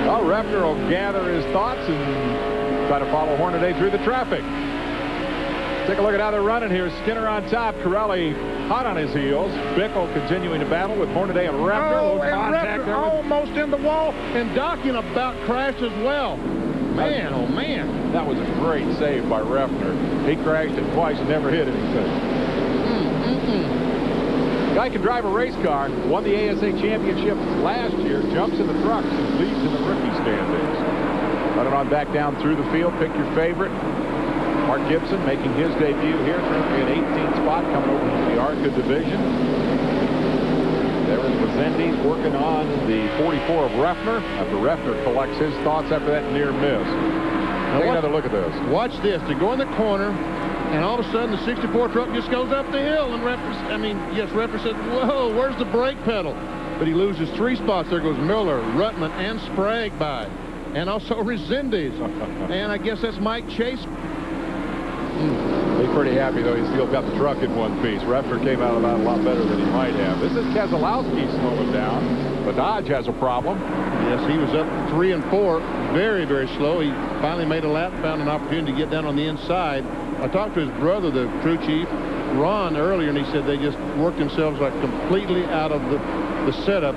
Well, Refner will gather his thoughts and try to follow Hornaday through the traffic. Take a look at how they're running here. Skinner on top, Pirelli hot on his heels. Bickle continuing to battle with Hornaday and Refner. Oh, and Refner almost in the wall, and Dockin about crashed as well. Man, oh man. That was a great save by Refner. He crashed it twice and never hit anything. Guy can drive a race car, won the ASA championship last year, jumps in the trucks and leads in the rookie standings. Running on back down through the field, pick your favorite. Mark Gibson making his debut here, currently an 18th spot, coming over from the ARCA division. There is Rezendes working on the 44 of Refner after Refner collects his thoughts after that near miss. Take another look at this. Watch this. They go in the corner, and all of a sudden the 64 truck just goes up the hill, and Refner said, whoa, where's the brake pedal? But he loses 3 spots. There goes Miller, Ruttman, and Sprague by. And also Rezendes. And I guess that's Mike Chase. He's pretty happy, though. He's still got the truck in one piece. Refner came out of that a lot better than he might have. This is Keselowski slowing down, but Dodge has a problem. Yes, he was up 3 and 4. Very, very slow. He finally made a lap, found an opportunity to get down on the inside. I talked to his brother, the crew chief, Ron, earlier, and he said they just worked themselves like completely out of the setup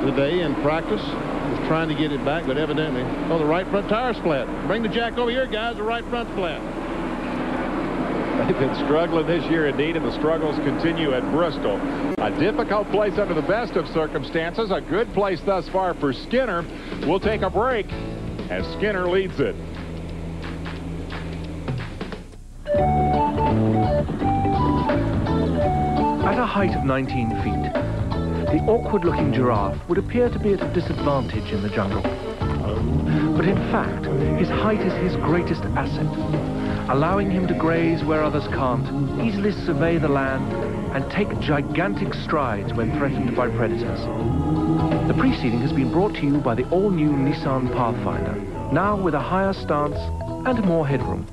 today in practice. Was trying to get it back, but evidently, oh, the right front tire's flat. Bring the jack over here, guys. The right front's flat. They've been struggling this year indeed, and the struggles continue at Bristol. A difficult place under the best of circumstances. A good place thus far for Skinner. We'll take a break as Skinner leads it. At a height of 19 feet, the awkward-looking giraffe would appear to be at a disadvantage in the jungle. But in fact, his height is his greatest asset, allowing him to graze where others can't, easily survey the land, and take gigantic strides when threatened by predators. The preceding has been brought to you by the all-new Nissan Pathfinder, now with a higher stance and more headroom.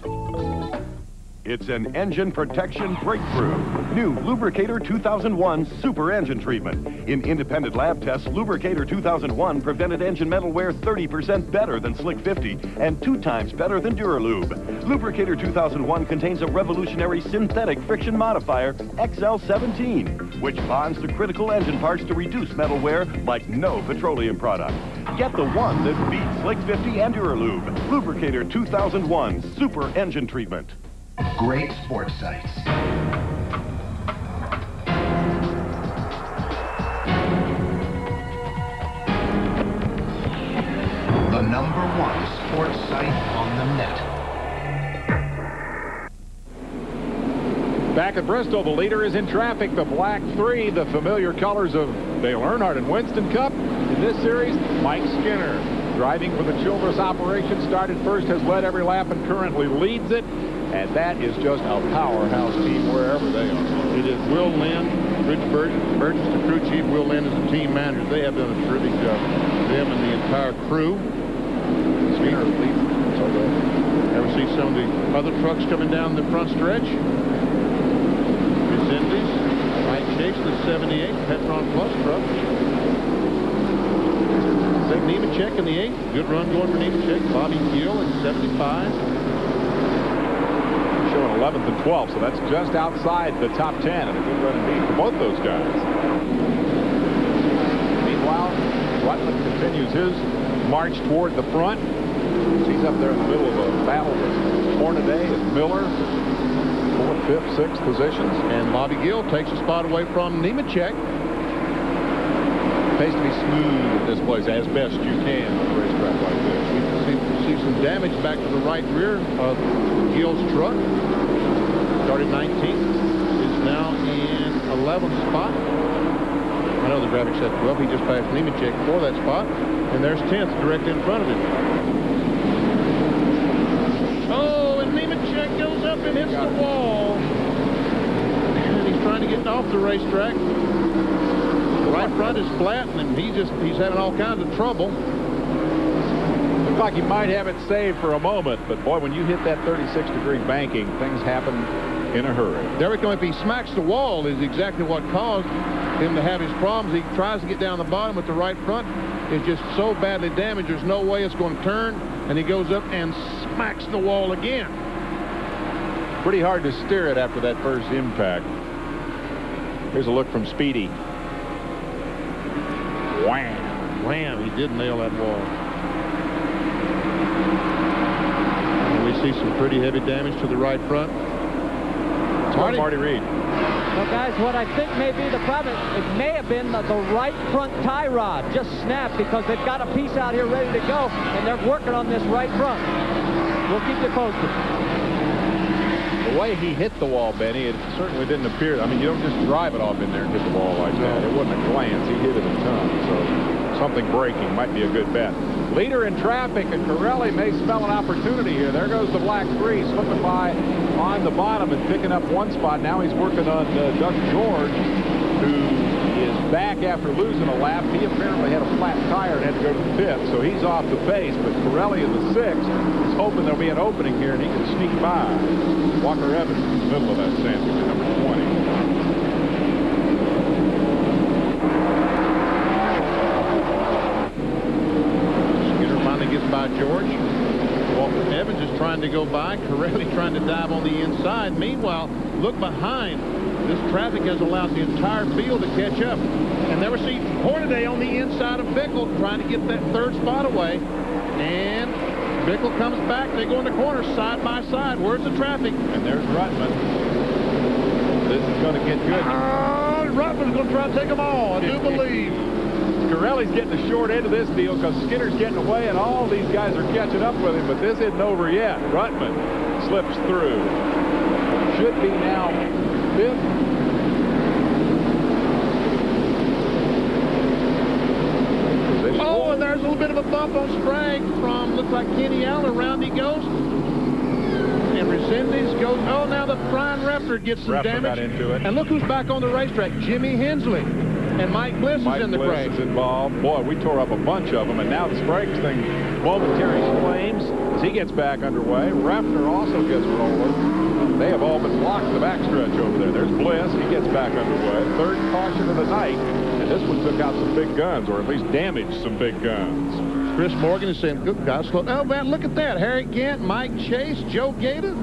It's an engine protection breakthrough. New Lubricator 2001 Super Engine Treatment. In independent lab tests, Lubricator 2001 prevented engine metal wear 30% better than Slick 50 and 2 times better than Duralube. Lubricator 2001 contains a revolutionary synthetic friction modifier, XL17, which bonds to critical engine parts to reduce metal wear like no petroleum product. Get the one that beats Slick 50 and Duralube. Lubricator 2001 Super Engine Treatment. Great sports sites. The #1 sports site on the net. Back at Bristol, the leader is in traffic. The Black 3, the familiar colors of Dale Earnhardt and Winston Cup. In this series, Mike Skinner, driving for the Childress operation, started first, has led every lap, and currently leads it. And that is just a powerhouse team wherever they are. It is Will Lynn, Rich Burgess, the crew chief. Will Lynn is the team manager. They have done a terrific job. Them and the entire crew. Skinner leads. Ever see some of the other trucks coming down the front stretch? Indies, Mike Chase, the 78 Petron Plus truck. Zach Nemechek in the 8. Good run going for Nemechek. Bobby Gill in 75. Showing 11th and 12th, so that's just outside the top 10, and a good run indeed for both those guys. Meanwhile, Rutland continues his march toward the front. He's up there in the middle of a battle with Hornaday and Miller. 4th, 5th, 6th positions. And Bobby Gill takes a spot away from Nemechek. Pays to be smooth at this place as best you can on a racetrack like this. You can see some damage back to the right rear of Gill's truck. Started 19th. Is now in 11th spot. I know the graphic said 12. He just passed Nemechek for that spot. And there's 10th direct in front of him. Oh, and Nemechek goes up and hits the wall. And he's trying to get off the racetrack. The right front is flat, and he's having all kinds of trouble. Looks like he might have it saved for a moment, but boy, when you hit that 36-degree banking, things happen in a hurry. Derek, if he smacks the wall, is exactly what caused him to have his problems. He tries to get down the bottom with the right front. It's just so badly damaged, there's no way it's going to turn, and he goes up and smacks the wall again. Pretty hard to steer it after that first impact. Here's a look from Speedy. Wham! Wham! He did nail that wall. And we see some pretty heavy damage to the right front. Marty Reed. Well, guys, what I think may be the problem, it may have been the right front tie rod just snapped because they've got a piece out here ready to go, and they're working on this right front. We'll keep you posted. The way he hit the wall, Benny, it certainly didn't appear. I mean, you don't just drive it off in there and hit the wall like that. It wasn't a glance. He hit it a ton. So something breaking might be a good bet. Leader in traffic, and Corelli may smell an opportunity here. There goes the Black 3, slipping by on the bottom and picking up one spot. Now he's working on Doug George, who is back after losing a lap. He apparently had a flat tire and had to go to the pit, so he's off the pace. But Corelli in the 6th is hoping there'll be an opening here and he can sneak by. Walker Evans in the middle of that sandwich at number 20. Gets by George. Walker Evans is trying to go by. Corelli trying to dive on the inside. Meanwhile, look behind. This traffic has allowed the entire field to catch up. And there we see Hornaday on the inside of Bickle trying to get that 3rd spot away. And Bickle comes back. They go in the corner side by side. Where's the traffic? And there's Rutman. This is going to get good. Rutman's going to try to take them all, I do believe. Corelli's getting the short end of this deal because Skinner's getting away and all these guys are catching up with him, but this isn't over yet. Rutman slips through. Should be now 5th. Oh, and there's a little bit of a bump on Sprague from, looks like Kenny Allen. Around he goes. And Resendez goes, oh, now the Brian Repter gets some damage. Got into it. And look who's back on the racetrack, Jimmy Hensley. And Mike Bliss is in the crash. Mike Bliss is involved. Boy, we tore up a bunch of them, and now the Sprague's thing, momentary flames. The as he gets back underway. Refner also gets rolling. They have all been blocked the backstretch over there. There's Bliss. He gets back underway. Third caution of the night. And this one took out some big guns, or at least damaged some big guns. Chris Morgan is saying, good God, slow. Oh, man, look at that. Harry Gant, Mike Chase, Joe Gator.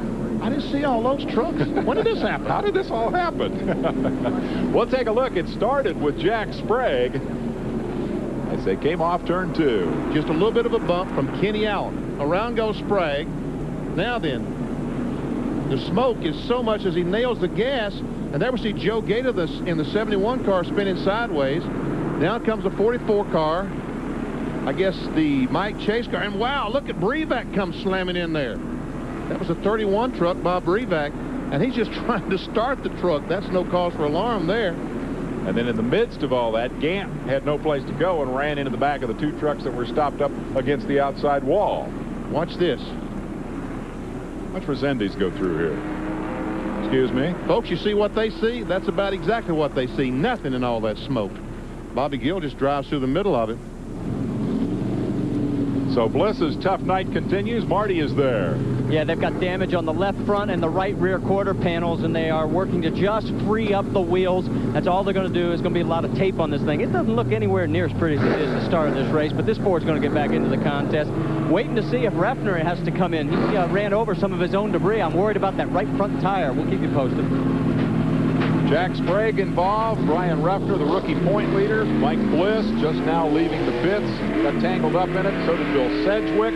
I didn't see all those trucks. When did this happen? How did this all happen? We'll take a look. It started with Jack Sprague as they came off turn 2. Just a little bit of a bump from Kenny Allen. Around goes Sprague. Now then, the smoke is so much as he nails the gas. And there we see Joe Gator in the 71 car spinning sideways. Now comes the 44 car. I guess the Mike Chase car. And wow, look at Brevac come slamming in there. That was a 31 truck, Bob Brevac. And he's just trying to start the truck. That's no cause for alarm there. And then in the midst of all that, Gant had no place to go and ran into the back of the 2 trucks that were stopped up against the outside wall. Watch this. Watch Resendiz go through here. Excuse me? Folks, you see what they see? That's about exactly what they see. Nothing in all that smoke. Bobby Gill just drives through the middle of it. So Bliss's tough night continues. Marty is there. Yeah, they've got damage on the left front and the right rear quarter panels, and they are working to just free up the wheels. That's all they're going to do. Is going to be a lot of tape on this thing. It doesn't look anywhere near as pretty as it is at the start of this race, but this Ford's going to get back into the contest. Waiting to see if Refner has to come in. He ran over some of his own debris. I'm worried about that right front tire. We'll keep you posted. Jack Sprague involved. Brian Refner, the rookie point leader. Mike Bliss just now leaving the pits. Got tangled up in it. So did Bill Sedgwick.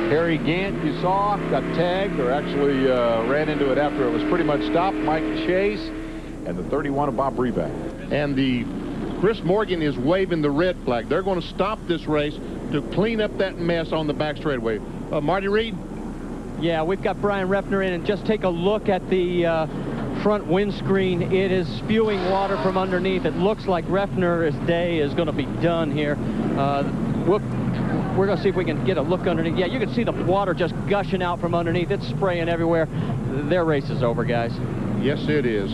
Harry Gant, you saw, got tagged, or actually ran into it after it was pretty much stopped. Mike Chase and the 31 of Bob Brevac. And the Chris Morgan is waving the red flag. They're going to stop this race to clean up that mess on the back straightaway. Marty Reed? Yeah, we've got Brian Refner in, and just take a look at the front windscreen. It is spewing water from underneath. It looks like Refner's day is going to be done here. We're going to see if we can get a look underneath. Yeah, you can see the water just gushing out from underneath. It's spraying everywhere. Their race is over, guys. Yes, it is.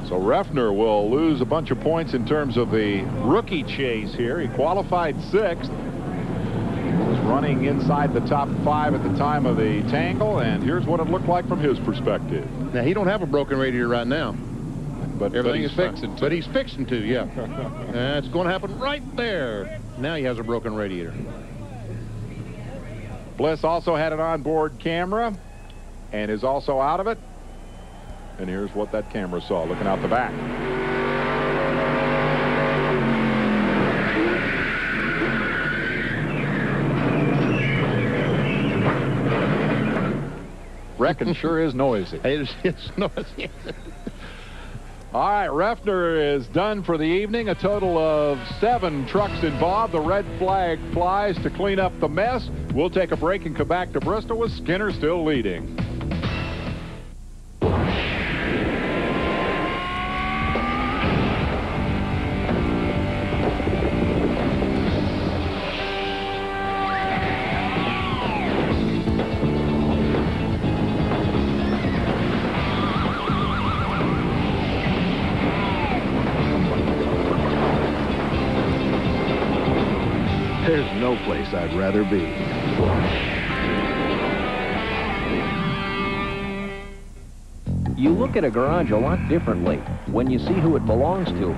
So Refner will lose a bunch of points in terms of the rookie chase here. He qualified 6th. He was running inside the top 5 at the time of the tangle, and here's what it looked like from his perspective. Now, he don't have a broken radiator right now. But everything he's is fixing to. But he's fixing to, yeah. It's going to happen right there. Now he has a broken radiator. Bliss also had an onboard camera and is also out of it. And here's what that camera saw looking out the back. Wrecking sure is noisy. It's noisy. All right, Refner is done for the evening. A total of 7 trucks involved. The red flag flies to clean up the mess. We'll take a break and come back to Bristol with Skinner still leading. There's no place I'd rather be. You look at a garage a lot differently when you see who it belongs to,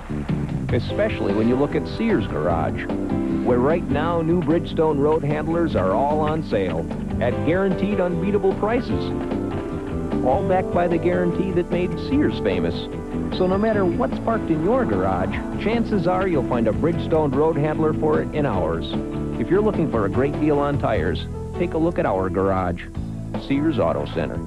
especially when you look at Sears Garage, where right now new Bridgestone road handlers are all on sale at guaranteed unbeatable prices, all backed by the guarantee that made Sears famous. So no matter what's parked in your garage, chances are you'll find a Bridgestone road handler for it in ours. If you're looking for a great deal on tires, take a look at our garage, Sears Auto Center.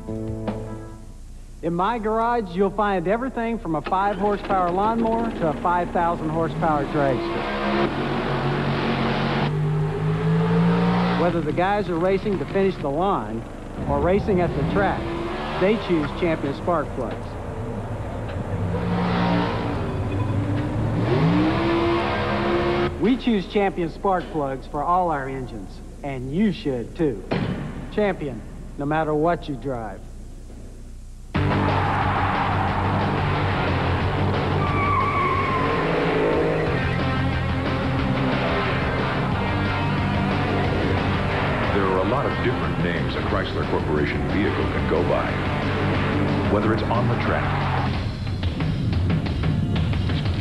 In my garage, you'll find everything from a 5-horsepower lawnmower to a 5,000-horsepower dragster. Whether the guys are racing to finish the line or racing at the track, they choose Champion spark plugs. We choose Champion spark plugs for all our engines, and you should too. Champion, no matter what you drive. There are a lot of different Whether it's on the track,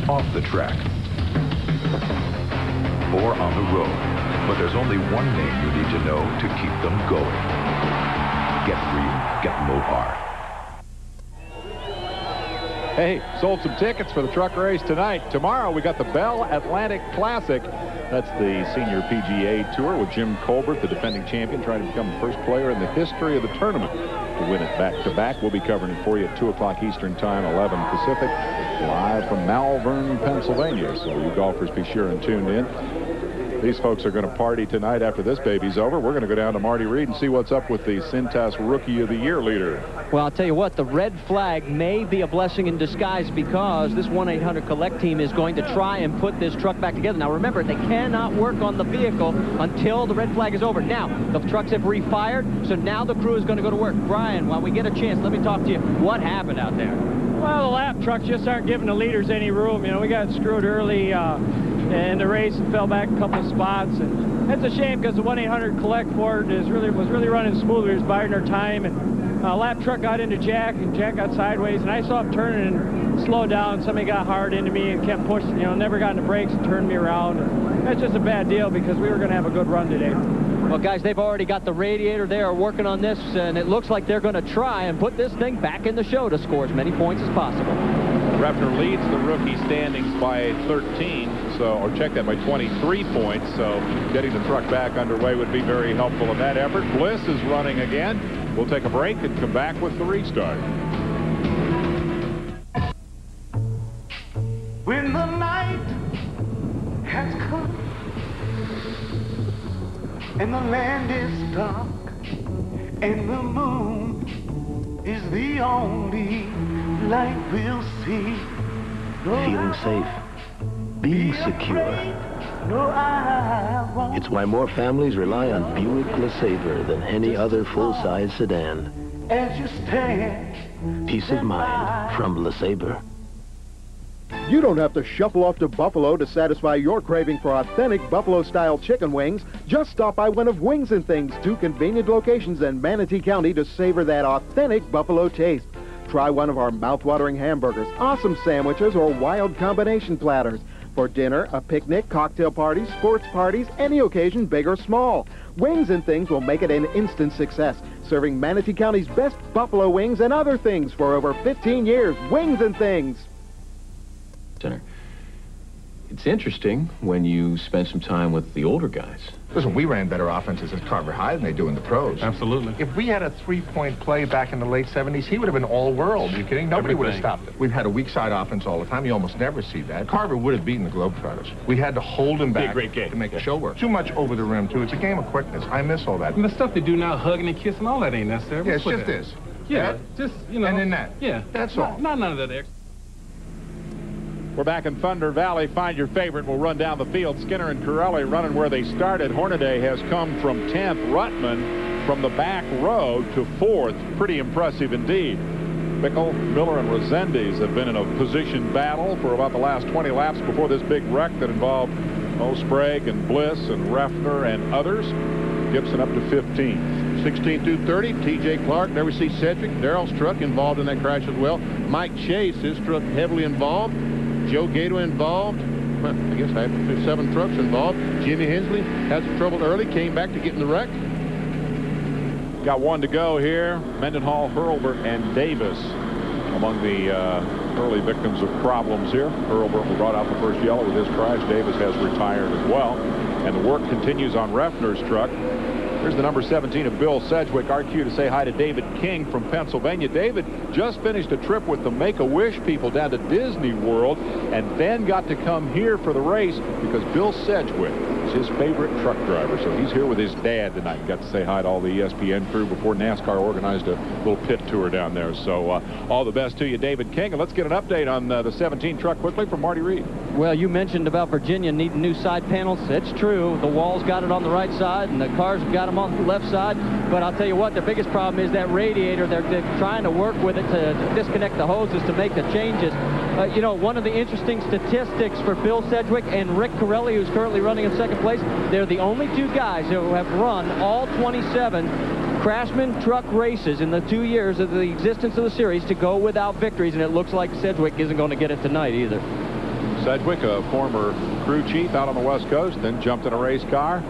off the track, or on the road. But there's only one name you need to know to keep them going. Get real, get Mopar. Hey, sold some tickets for the truck race tonight. Tomorrow we got the Bell Atlantic Classic. That's the senior PGA Tour with Jim Colbert, the defending champion, trying to become the first player in the history of the tournament to win it back-to-back. We'll be covering it for you at 2 o'clock Eastern Time, 11 Pacific, live from Malvern, Pennsylvania. So you golfers be sure and tune in. These folks are going to party tonight after this baby's over. We're going to go down to Marty Reed and see what's up with the Cintas Rookie of the Year leader. Well, I'll tell you what, the red flag may be a blessing in disguise because this 1-800-COLLECT team is going to try and put this truck back together. Now, remember, they cannot work on the vehicle until the red flag is over. Now, the trucks have refired, so now the crew is going to go to work. Brian, while we get a chance, let me talk to you. What happened out there? Well, the lap trucks just aren't giving the leaders any room. You know, we got screwed early in the race and fell back a couple of spots. And it's a shame because the 1-800-COLLECT Ford was really running smoothly. He was biding our time. And lap truck got into Jack, and Jack got sideways. And I saw him turning and slow down. Somebody got hard into me and kept pushing, you know, never got into brakes and turned me around. And that's just a bad deal because we were going to have a good run today. Well, guys, they've already got the radiator. They are working on this, and it looks like they're going to try and put this thing back in the show to score as many points as possible. Refner leads the rookie standings by 13, or check that, by 23 points. So getting the truck back underway would be very helpful in that effort. Bliss is running again. We'll take a break and come back with the restart. When the night has come and the land is dark and the moon is the only light we'll see. Feeling safe, being secure. It's why more families rely on Buick LeSabre than any other full-size sedan. As you stand, Peace of mind from LeSabre. You don't have to shuffle off to Buffalo to satisfy your craving for authentic Buffalo-style chicken wings. Just stop by one of Wings and Things, 2 convenient locations in Manatee County to savor that authentic Buffalo taste. Try one of our mouth-watering hamburgers, awesome sandwiches, or wild combination platters. For dinner, a picnic, cocktail parties, sports parties, any occasion, big or small. Wings and Things will make it an instant success, serving Manatee County's best buffalo wings and other things for over 15 years. Wings and Things. Center. It's interesting when you spend some time with the older guys. Listen, we ran better offenses at Carver High than they do in the pros. Absolutely. If we had a three-point play back in the late 70s, he would have been all-world. Are you kidding? Nobody would have stopped it. We've had a weak side offense all the time. You almost never see that. Carver would have beaten the Globetrotters. We had to hold him back to make the show work. Too much over the rim, too. It's a game of quickness. I miss all that. And the stuff they do now, hugging and kissing, all that ain't necessary. Yeah, it's just this. Yeah, that, just, you know. And then that. Yeah. That's all. Not none of that extra. We're back in Thunder Valley. Find your favorite. We'll run down the field. Skinner and Corelli running where they started. Hornaday has come from 10th. Rutman from the back row to 4th. Pretty impressive indeed. Bickle, Miller, and Resendiz have been in a position battle for about the last 20 laps before this big wreck that involved Sprague and Bliss and Refner and others. Gibson up to 15th. 16 through 30, T.J. Clark. There we see Cedric, Darrell's truck involved in that crash as well. Mike Chase, his truck heavily involved. Joe Gato involved. Well, I guess I have 7 trucks involved. Jimmy Hensley had some trouble early, came back to get in the wreck. Got one to go here. Mendenhall, Hurlburt, and Davis among the early victims of problems here. Hurlburt brought out the first yellow with his crash. Davis has retired as well. And the work continues on Refner's truck. Here's the number 17 of Bill Sedgwick. Our cue to say hi to David King from Pennsylvania. David just finished a trip with the Make-A-Wish people down to Disney World and then got to come here for the race because Bill Sedgwick is his favorite truck driver. So he's here with his dad tonight. Got to say hi to all the ESPN crew before NASCAR organized a little pit tour down there. So all the best to you, David King. And let's get an update on the 17 truck quickly from Marty Reed. Well, you mentioned about Virginia needing new side panels. It's true. The Wall's got it on the right side, and the cars have got them on the left side. But I'll tell you what, the biggest problem is that radiator. They're trying to work with it to disconnect the hoses to make the changes. You know, one of the interesting statistics for Bill Sedgwick and Rick Corelli, who's currently running in second place, they're the only 2 guys who have run all 27 Craftsman truck races in the 2 years of the existence of the series to go without victories, and it looks like Sedgwick isn't going to get it tonight either. Sedgwick, a former crew chief out on the West Coast, then jumped in a race car.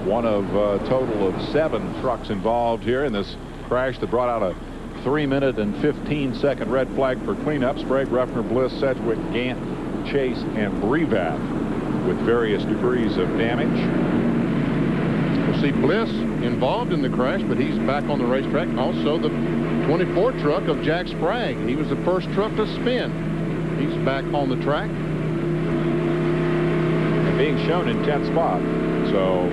One of a total of 7 trucks involved here in this crash that brought out a 3-minute and 15-second red flag for cleanup. Sprague, Ruffner, Bliss, Sedgwick, Gant, Chase, and Brevath with various degrees of damage. We'll see Bliss involved in the crash, but he's back on the racetrack. Also, the 24 truck of Jack Sprague. He was the first truck to spin. He's back on the track. And being shown in 10th spot. So,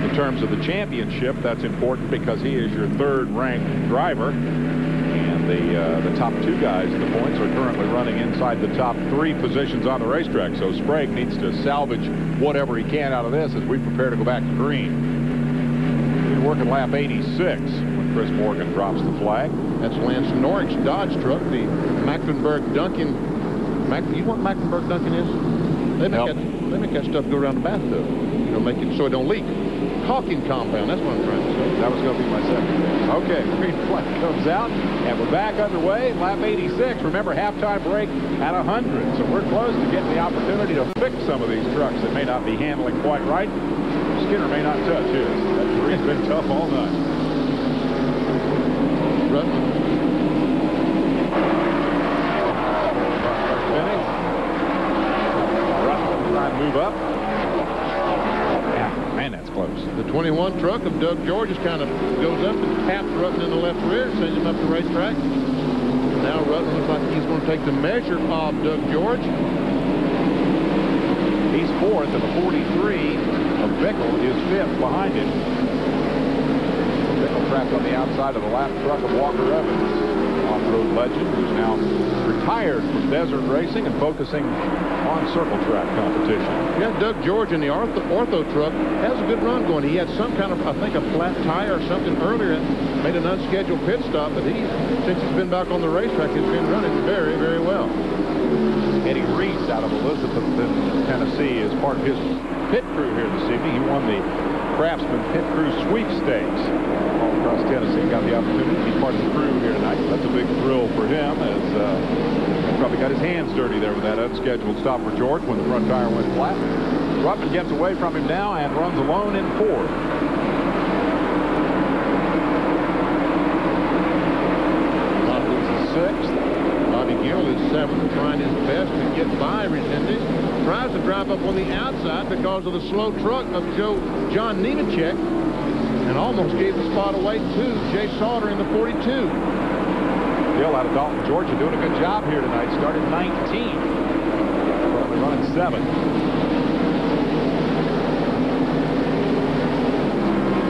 in terms of the championship, that's important because he is your 3rd-ranked driver. And the top 2 guys in the points are currently running inside the top 3 positions on the racetrack. So Sprague needs to salvage whatever he can out of this as we prepare to go back to green. We're working lap 86 when Chris Morgan drops the flag. That's Lance Norrick's Dodge truck, the Mecklenburg-Duncan. You know what Mecklenburg-Duncan is? They make that stuff go around the bathtub. You know, make it so it don't leak. Caulking compound, that's what I'm trying to say. That was going to be my second. Okay, green flag comes out, and we're back underway. Lap 86. Remember, halftime break at 100. So we're close to getting the opportunity to fix some of these trucks that may not be handling quite right. Skinner may not touch his. That grease been tough all night. Try and move up. Yeah, man, that's close. The 21 truck of Doug George just kind of goes up and taps Rutten in the left rear, sends him up the racetrack. Now Rutten looks like he's going to take the measure of Doug George. He's 4th, and the 43 of Bickle is 5th behind him. Bickle trapped on the outside of the lap truck of Walker Evans, off-road legend, who's now retired from desert racing and focusing on circle track competition. Yeah, Doug George in the ortho truck has a good run going. He had some kind of, I think, a flat tire or something earlier, made an unscheduled pit stop, but since he's been back on the racetrack, he's been running very, very well. Eddie Reese out of Elizabethton, Tennessee, is part of his pit crew here this evening. He won the Craftsman Pit Crew Sweepstakes all across Tennessee. Got the opportunity to be part of the crew here tonight. That's a big thrill for him, as he probably got his hands dirty there with that unscheduled stop for George when the front tire went flat. Ruttman gets away from him now and runs alone in 4th. Bobby's 6th. Bobby Gill is 7th, trying his best to get by Resendez. Tries to drive up on the outside because of the slow truck of John Nemechek, and almost gave the spot away to Jay Sauter in the 42. Gill out of Dalton, Georgia, doing a good job here tonight. Started 19th. Currently running 7th.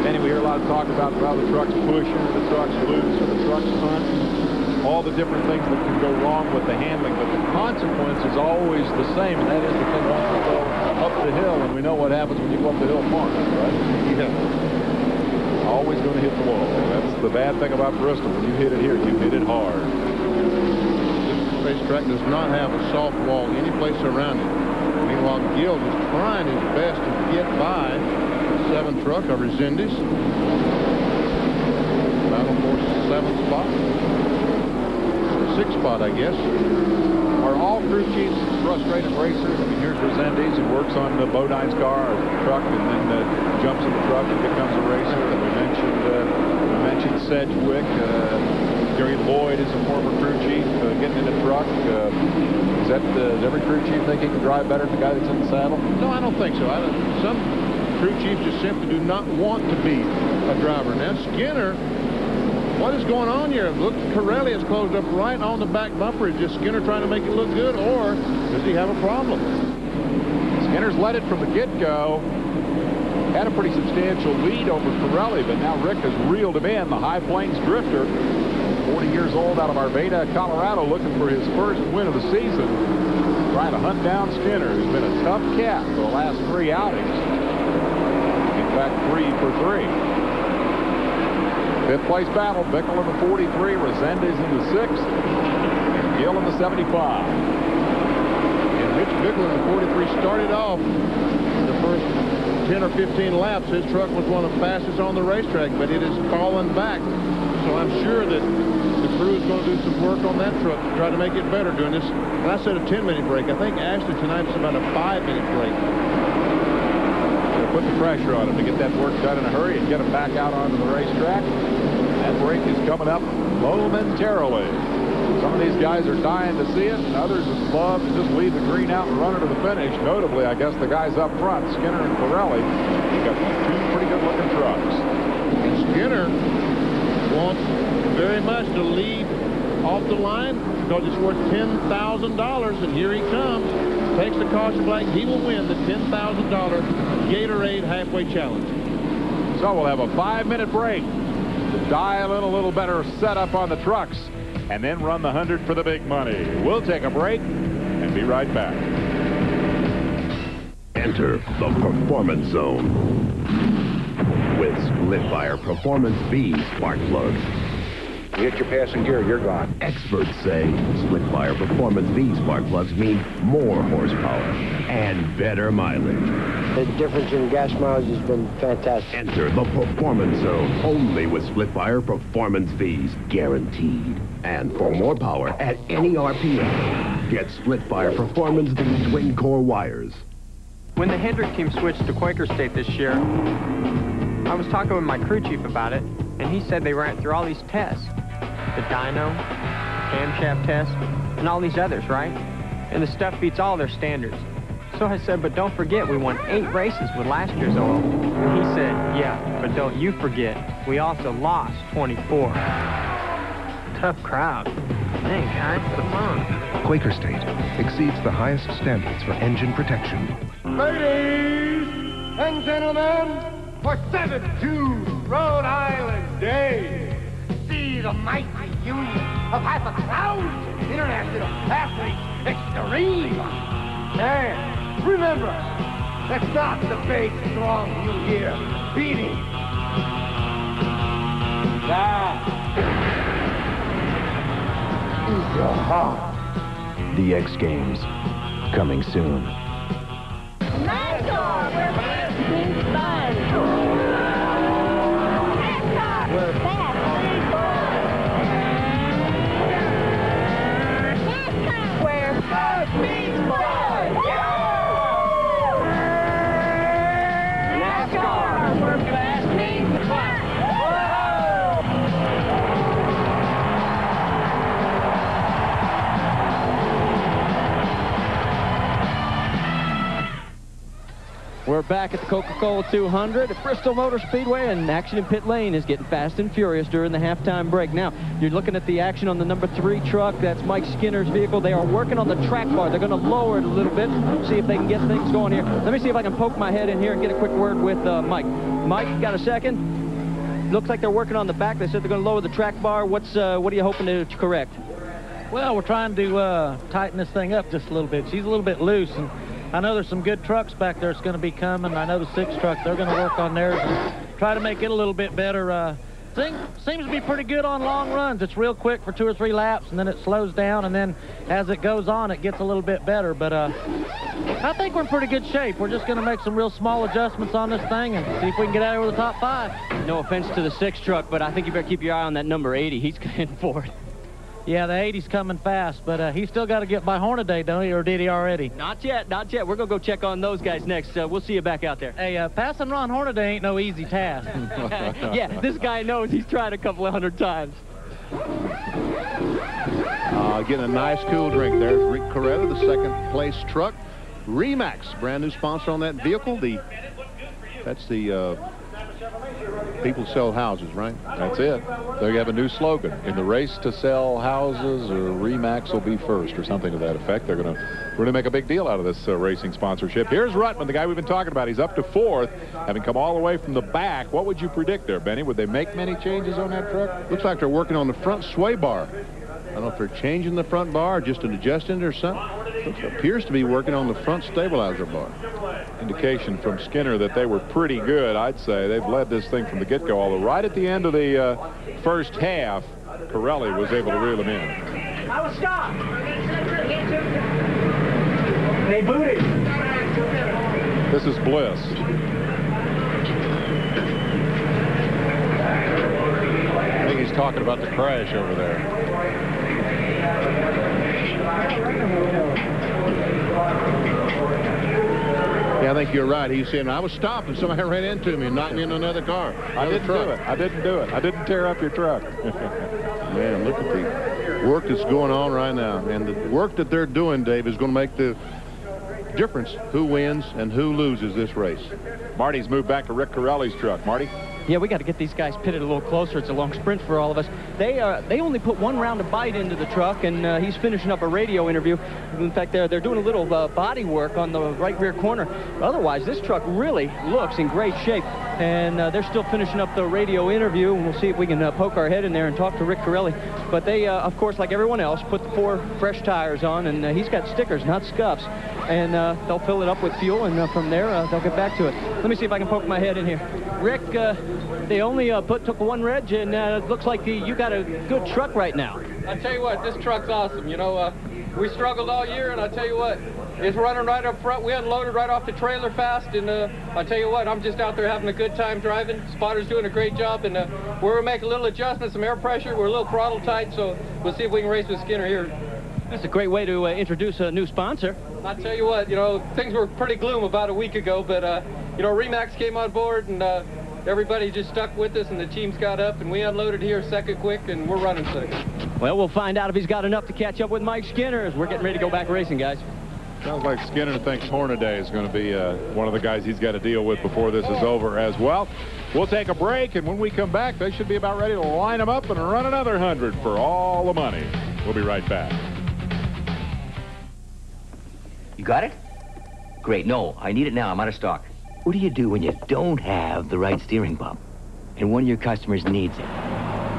Danny, we hear a lot of talk about how the truck's pushing, or the truck's loose, or the truck's hunting. All the different things that can go wrong with the handling, but the consequence is always the same, and that is the thing wants to go up the hill, and we know what happens when you go up the hill far, right? Yeah. Always going to hit the wall. That's the bad thing about Bristol. When you hit it here, you hit it hard. This racetrack does not have a soft wall any place around it. Meanwhile, Gill is trying his best to get by the 7th truck of Resendez. Battle for 7th spot. 6th spot, I guess. Are all crew chiefs frustrated racers? I mean, here's Resendez, who works on the Bodine's car or truck and then jumps in the truck and becomes a racer. And we mentioned Sedgwick. Gary Lloyd is a former crew chief getting in a truck. Does every crew chief think he can drive better than the guy that's in the saddle? No, I don't think so. Some crew chiefs just simply do not want to be a driver. Now, Skinner, what is going on here? Look, Corelli has closed up right on the back bumper. Is just Skinner trying to make it look good, or does he have a problem? Skinner's led it from the get-go. Had a pretty substantial lead over Corelli, but now Rick has reeled him in. The High Plains drifter, 40 years old, out of Arvada, Colorado, looking for his first win of the season. Trying to hunt down Skinner, who's been a tough cat for the last 3 outings. In fact, 3 for 3. 5th place battle, Bickle in the 43, Resendez in the 6th, and Gill in the 75. And Rich Bickle in the 43 started off the first 10 or 15 laps, his truck was one of the fastest on the racetrack, but it is falling back. So I'm sure that the crew is going to do some work on that truck to try to make it better during this. And I said a 10-minute break. I think Ashley tonight is about a 5-minute break. They'll put the pressure on him to get that work done in a hurry and get him back out onto the racetrack. That break is coming up momentarily. Some of these guys are dying to see it, and others would love to just leave the green out and run it to the finish. Notably, I guess the guys up front, Skinner and Pirelli, got two pretty good-looking trucks. And Skinner wants very much to lead off the line because it's worth $10,000, and here he comes. Takes the caution flag. He will win the $10,000 Gatorade Halfway Challenge. So we'll have a 5-minute break to dial in a little better setup on the trucks and then run the 100 for the big money. We'll take a break and be right back. Enter the Performance Zone with split-fire Performance V spark plugs. You hit your passing gear, you're gone. Experts say split-fire Performance V spark plugs mean more horsepower and better mileage. The difference in gas mileage has been fantastic. Enter the Performance Zone only with split-fire Performance Vs, guaranteed. And for more power at any RPM, get split-fire Performance V twin-core wires. When the Hendrick team switched to Quaker State this year, I was talking with my crew chief about it, and he said they ran through all these tests. The dyno, camshaft test, and all these others, right? And the stuff beats all their standards. So I said, but don't forget, we won 8 races with last year's oil. And he said, yeah, but don't you forget, we also lost 24. Tough crowd. Dang, guys, come on. Quaker State exceeds the highest standards for engine protection. Ladies and gentlemen, for 72 Rhode Island days, see the mighty union of 5,000 international athletes extreme. And remember, that's not the big, strong you hear beating. That is your heart. The X Games, coming soon. NASCAR, we're fast, big fun. NASCAR, we're fast, big fun. NASCAR, we're fast, big fun. NASCAR, we're fast, big fun. We're back at the Coca-Cola 200 at Bristol Motor Speedway, and action in pit lane is getting fast and furious during the halftime break. Now, you're looking at the action on the number 3 truck. That's Mike Skinner's vehicle. They are working on the track bar. They're going to lower it a little bit, see if they can get things going here. Let me see if I can poke my head in here and get a quick word with Mike. Mike, got a second? Looks like they're working on the back. They said they're going to lower the track bar. What are you hoping to correct? Well, we're trying to tighten this thing up just a little bit. She's a little bit loose, and I know there's some good trucks back there that's going to be coming. I know the 6 truck, they're going to work on theirs and try to make it a little bit better. Thing seems to be pretty good on long runs. It's real quick for 2 or 3 laps, and then it slows down, and then as it goes on, it gets a little bit better. But I think we're in pretty good shape. We're just going to make some real small adjustments on this thing and see if we can get out over the top 5. No offense to the 6 truck, but I think you better keep your eye on that number 80. He's heading for it. Yeah, the 80's coming fast, but he's still got to get by Hornaday, don't he, or did he already? Not yet, not yet. We're going to go check on those guys next. We'll see you back out there. Hey, passing Ron Hornaday ain't no easy task. Yeah, this guy knows. He's tried a couple of 100 times. Getting a nice cool drink. There's Rick Coretta, the 2nd place truck. Remax, brand new sponsor on that vehicle. That's the people sell houses, right? That's it. They have a new slogan. In the race to sell houses, or Remax will be first, or something to that effect. They're going to really make a big deal out of this racing sponsorship. Here's Ruttman, the guy we've been talking about. He's up to 4th, having come all the way from the back. What would you predict there, Benny? Would they make many changes on that truck? Looks like they're working on the front sway bar. I don't know if they're changing the front bar, just adjusting it or something. It appears to be working on the front stabilizer bar. Indication from Skinner that they were pretty good, I'd say. They've led this thing from the get-go, although right at the end of the first half, Pirelli was able to reel them in. I was stopped. They booted. This is Bliss. I think he's talking about the crash over there. Yeah, I think you're right. He's saying, I was stopped and somebody ran into me and knocked me into another car. I didn't do it. I didn't do it. I didn't tear up your truck. Man, look at the work that's going on right now. And the work that they're doing, Dave, is going to make the difference who wins and who loses this race. Marty's moved back to Rick Corelli's truck. Marty? Yeah, we got to get these guys pitted a little closer. It's a long sprint for all of us. They only put one round of bite into the truck, and he's finishing up a radio interview. In fact, they're doing a little body work on the right rear corner. Otherwise, this truck really looks in great shape, and they're still finishing up the radio interview, and we'll see if we can poke our head in there and talk to Rick Corelli. But they, of course, like everyone else, put the 4 fresh tires on, and he's got stickers, not scuffs, and they'll fill it up with fuel, and from there, they'll get back to it. Let me see if I can poke my head in here. Rick, they only took 1 reg, and it looks like you got a good truck right now. I tell you what, this truck's awesome. You know, we struggled all year, and I tell you what, it's running right up front. We unloaded right off the trailer fast, and I tell you what, I'm just out there having a good time driving. Spotter's doing a great job, and we're making a little adjustment, some air pressure. We're a little throttle tight, so we'll see if we can race with Skinner here. That's a great way to introduce a new sponsor. I tell you what, you know, things were pretty gloom about a week ago, but, you know, Remax came on board, and everybody just stuck with us, and the teams got up, and we unloaded here second quick, and we're running 6th. Well, we'll find out if he's got enough to catch up with Mike Skinner as we're getting ready to go back racing, guys. Sounds like Skinner thinks Hornaday is going to be one of the guys he's got to deal with before this is over as well. We'll take a break, and when we come back, they should be about ready to line them up and run another 100 for all the money. We'll be right back. You got it? Great. No, I need it now. I'm out of stock. What do you do when you don't have the right steering pump and one of your customers needs it?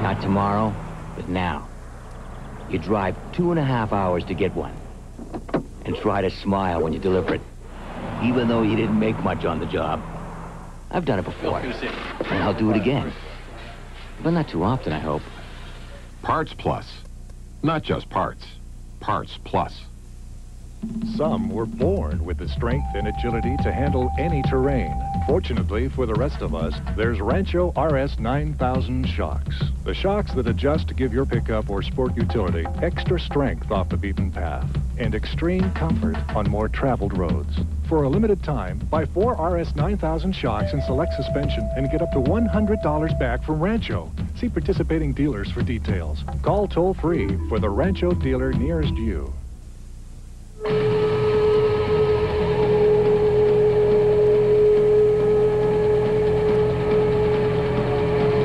Not tomorrow, but now. You drive 2.5 hours to get one and try to smile when you deliver it, even though you didn't make much on the job. I've done it before, and I'll do it again. But not too often, I hope. Parts Plus. Not just parts. Parts Plus. Some were born with the strength and agility to handle any terrain. Fortunately for the rest of us, there's Rancho RS 9000 shocks. The shocks that adjust to give your pickup or sport utility extra strength off the beaten path and extreme comfort on more traveled roads. For a limited time, buy 4 RS 9000 shocks and select suspension and get up to $100 back from Rancho. See participating dealers for details. Call toll-free for the Rancho dealer nearest you.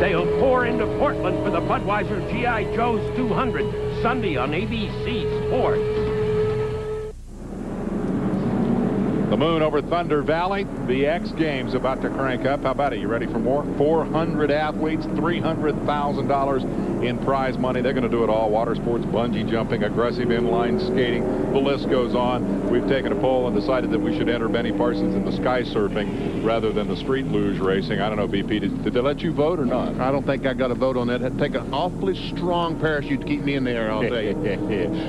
They'll pour into Portland for the Budweiser G.I. Joe's 200, Sunday on ABC Sports. The moon over Thunder Valley. The X Games about to crank up. How about it? You ready for more? 400 athletes, $300,000 in prize money. They're going to do it all. Water sports, bungee jumping, aggressive inline skating. The list goes on. We've taken a poll and decided that we should enter Benny Parsons in the sky surfing rather than the street luge racing. I don't know, BP, did they let you vote or not? I don't think I got a vote on that. It'd take an awfully strong parachute to keep me in there, I'll tell you.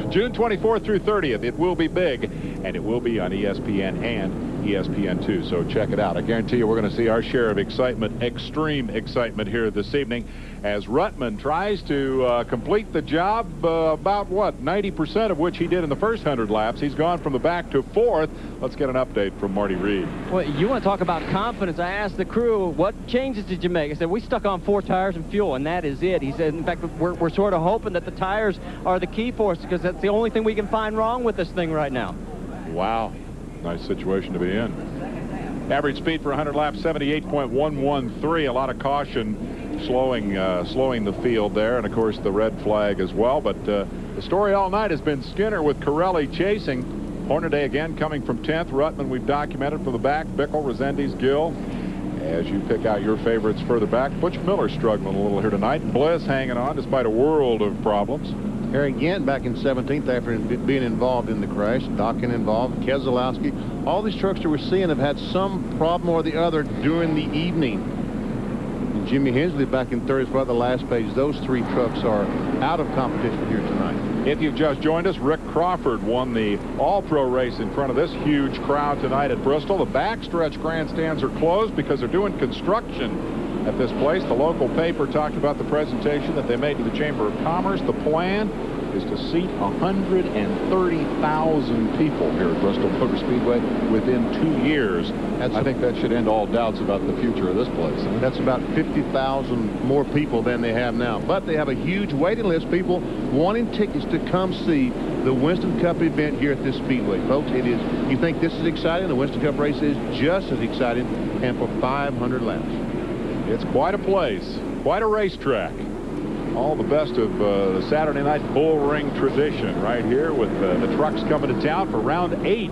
June 24th through 30th. It will be big, and it will be on ESPN and ESPN2, so check it out. I guarantee you we're going to see our share of excitement, extreme excitement here this evening as Ruttman tries to complete the job about, what, 90% of which he did in the first 100 laps. He's gone from the back to 4th. Let's get an update from Marty Reed. Well, you want to talk about confidence. I asked the crew, what changes did you make? I said, we stuck on 4 tires and fuel, and that is it. He said, in fact, we're sort of hoping that the tires are the key for us because that's the only thing we can find wrong with this thing right now. Wow. Nice situation to be in. Average speed for 100 laps, 78.113. A lot of caution slowing the field there, and of course the red flag as well. But the story all night has been Skinner with Corelli chasing. Hornaday again coming from 10th. Ruttman we've documented from the back. Bickle, Resendiz, Gill. As you pick out your favorites further back, Butch Miller struggling a little here tonight. Bliss hanging on despite a world of problems. Harry Gant back in 17th after being involved in the crash. Dockin involved, Keselowski. All these trucks that we're seeing have had some problem or the other during the evening. Jimmy Hensley back in 30th for the last page. Those 3 trucks are out of competition here tonight. If you've just joined us, Rick Crawford won the All-Pro race in front of this huge crowd tonight at Bristol. The backstretch grandstands are closed because they're doing construction at this place. The local paper talked about the presentation that they made to the Chamber of Commerce. The plan is to seat 130,000 people here at Bristol Motor Speedway within 2 years. I think that should end all doubts about the future of this place. That's about 50,000 more people than they have now. But they have a huge waiting list, people wanting tickets to come see the Winston Cup event here at this speedway. Folks, it is, you think this is exciting? The Winston Cup race is just as exciting, and for 500 laps. It's quite a place, quite a racetrack. All the best of the Saturday night bull ring tradition right here with the trucks coming to town for round 8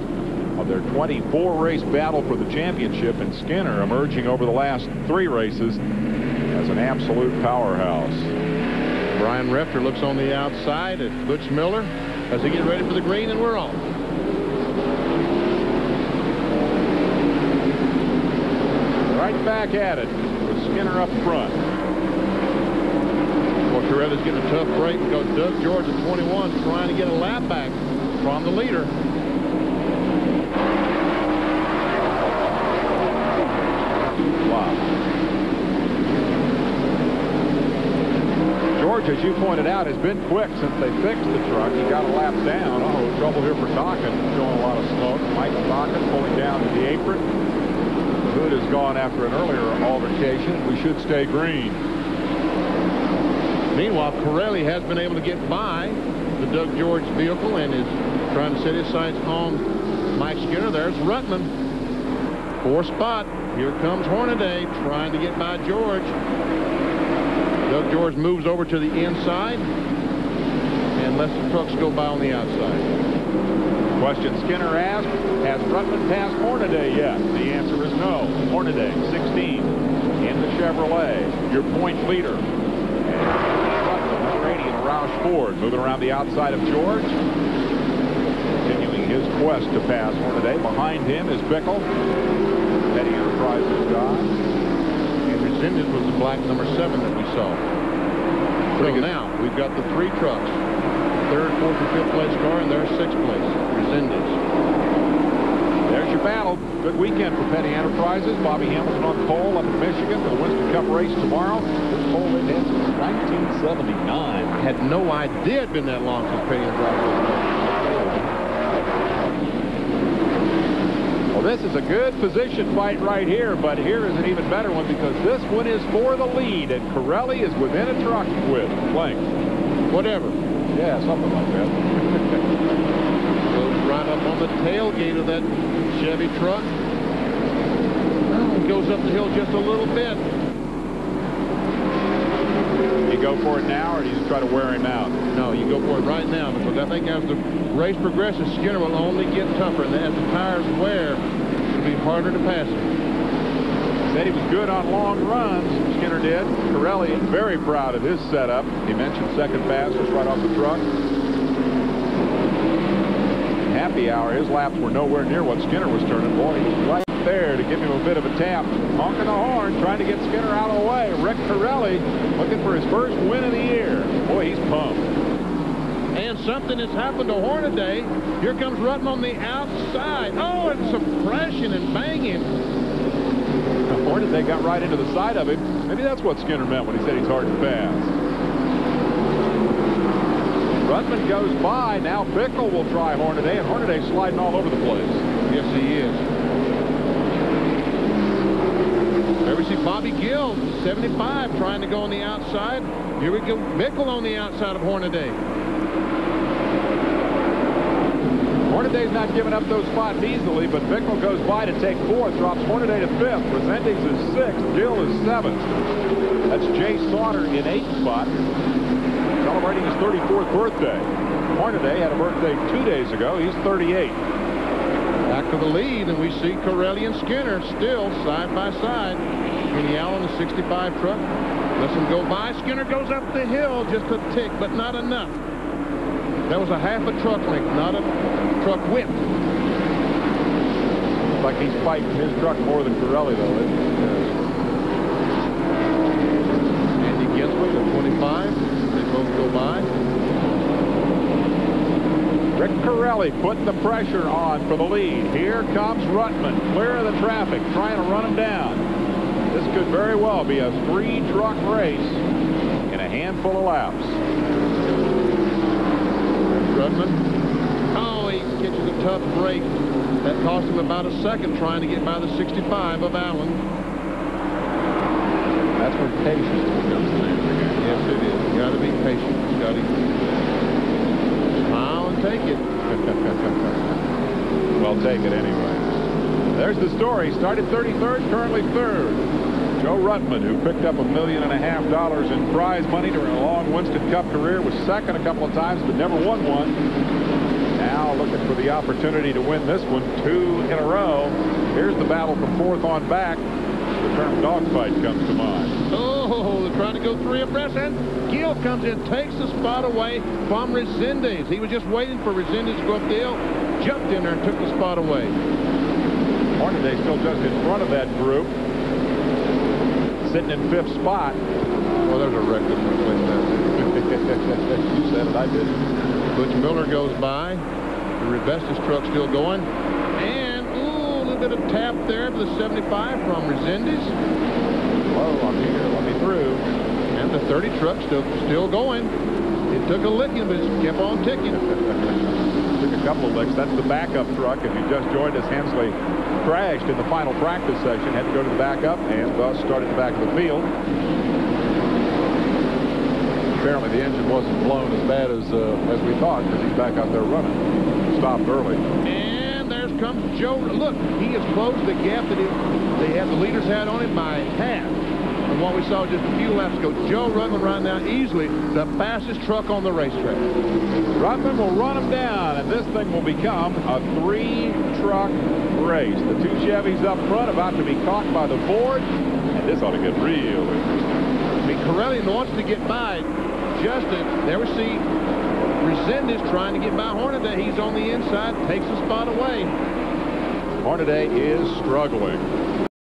of their 24-race battle for the championship, and Skinner emerging over the last 3 races as an absolute powerhouse. Brian Refter looks on the outside at Butch Miller as they get ready for the green, and we're on. Right back at it with Skinner up front. Corelli's getting a tough break because Doug George at 21 is trying to get a lap back from the leader. Wow. George, as you pointed out, has been quick since they fixed the truck. He got a lap down. Oh, trouble here for Cocken, showing a lot of smoke. Mike Cocken pulling down to the apron. The hood is gone after an earlier altercation. We should stay green. Meanwhile, Corelli has been able to get by the Doug George vehicle and is trying to set his sights on Mike Skinner. There's Ruttman. 4th spot. Here comes Hornaday trying to get by George. Doug George moves over to the inside and lets the trucks go by on the outside. Question Skinner asked, has Ruttman passed Hornaday yet? The answer is no. Hornaday, 16, in the Chevrolet, your point leader. Roush Ford moving around the outside of George, continuing his quest to pass Hornaday. Behind him is Bickle, Petty Enterprises guy. And Resendez was the black number 7 that we saw. So now we've got the 3 trucks, 3rd, 4th, and 5th place car, and there's 6th place, Resendez. There's your battle. Good weekend for Petty Enterprises. Bobby Hamilton on pole up in Michigan. The Winston Cup race tomorrow. This pole they've had since 1979. Had no idea it'd been that long since Petty Enterprises. Well, this is a good position fight right here, but here is an even better one because this one is for the lead, and Corelli is within a truck with length. Whatever. Yeah, something like that. Goes right up on the tailgate of that Chevy truck. Well, it goes up the hill just a little bit. You go for it now, or do you just try to wear him out? No, you go for it right now, because I think as the race progresses, Skinner will only get tougher, and as the tires wear, it'll be harder to pass him. Said he was good on long runs, Skinner did. Corelli very proud of his setup. He mentioned second fastest right off the truck. Happy hour, his laps were nowhere near what Skinner was turning. Boy, he was right there to give him a bit of a tap. Honking the horn, trying to get Skinner out of the way. Rick Corelli looking for his first win of the year. Boy, he's pumped. And something has happened to Hornaday. Here comes Ruttman on the outside. Oh, it's some crashing and banging. Hornaday got right into the side of him. Maybe that's what Skinner meant when he said he's hard to pass. Ruttman goes by. Now Bickle will try Hornaday, and Hornaday's sliding all over the place. Yes, he is. There we see Bobby Gill, 75, trying to go on the outside. Here we go. Bickle on the outside of Hornaday. Hornaday's not giving up those spots easily, but Bickle goes by to take 4th, drops Hornaday to 5th. Resendez is 6th. Gill is 7th. That's Jay Sauter in 8th spot, celebrating his 34th birthday. Hornaday had a birthday 2 days ago. He's 38. Back to the lead, and we see Corelli and Skinner still side by side. Kenny Allen, the 65 truck, lets him go by. Skinner goes up the hill just a tick, but not enough. That was a half a truck length, not a truck width. Looks like he's fighting his truck more than Corelli, though, isn't he? Andy Gensler, the 25. They both go by. Rick Corelli putting the pressure on for the lead. Here comes Ruttman, clear of the traffic, trying to run him down. This could very well be a 3-truck race in a handful of laps. Ruttman. Oh, he catches a tough break. That cost him about a second trying to get by the 65 of Allen. That's where patience becomes the name of the game. Yes, it is. You got to be patient, Scotty. Smile and take it. Well, take it anyway. There's the story. Started 33rd, currently 3rd. Joe Ruttman, who picked up $1.5 million in prize money during a long Winston Cup career, was second a couple of times, but never won one. Now looking for the opportunity to win this one 2 in a row. Here's the battle for 4th on back. The term dogfight comes to mind. Oh, they're trying to go 3 abreast, and Gill comes in, takes the spot away from Resendez. He was just waiting for Resendez to go up the hill, jumped in there and took the spot away. Hornaday still just in front of that group, sitting in 5th spot. Well, there's a reckless mistake there. You said it, I didn't. Butch Miller goes by. The Revestis truck still going. And, ooh, a little bit of tap there for the 75 from Resendez. Hello, I'm here. Let me through. And the 30 truck still going. It took a licking, but it kept on ticking. Took a couple of licks. That's the backup truck. If you just joined us, Hensley crashed in the final practice session, had to go to the backup, and thus started the back of the field. Apparently the engine wasn't blown as bad as we thought, because he's back out there running. Stopped early. And there comes Joe. Look, he has closed the gap that the leaders had on him by half. And what we saw just a few laps ago, Joe Ruttman right now easily the fastest truck on the racetrack. Ruttman will run him down, and this thing will become a 3-truck race. The 2 Chevys up front about to be caught by the Ford, and this ought to get real interesting. I mean, Corelli wants to get by Justin. There we see Resendez trying to get by Hornaday. He's on the inside, takes the spot away. Hornaday is struggling.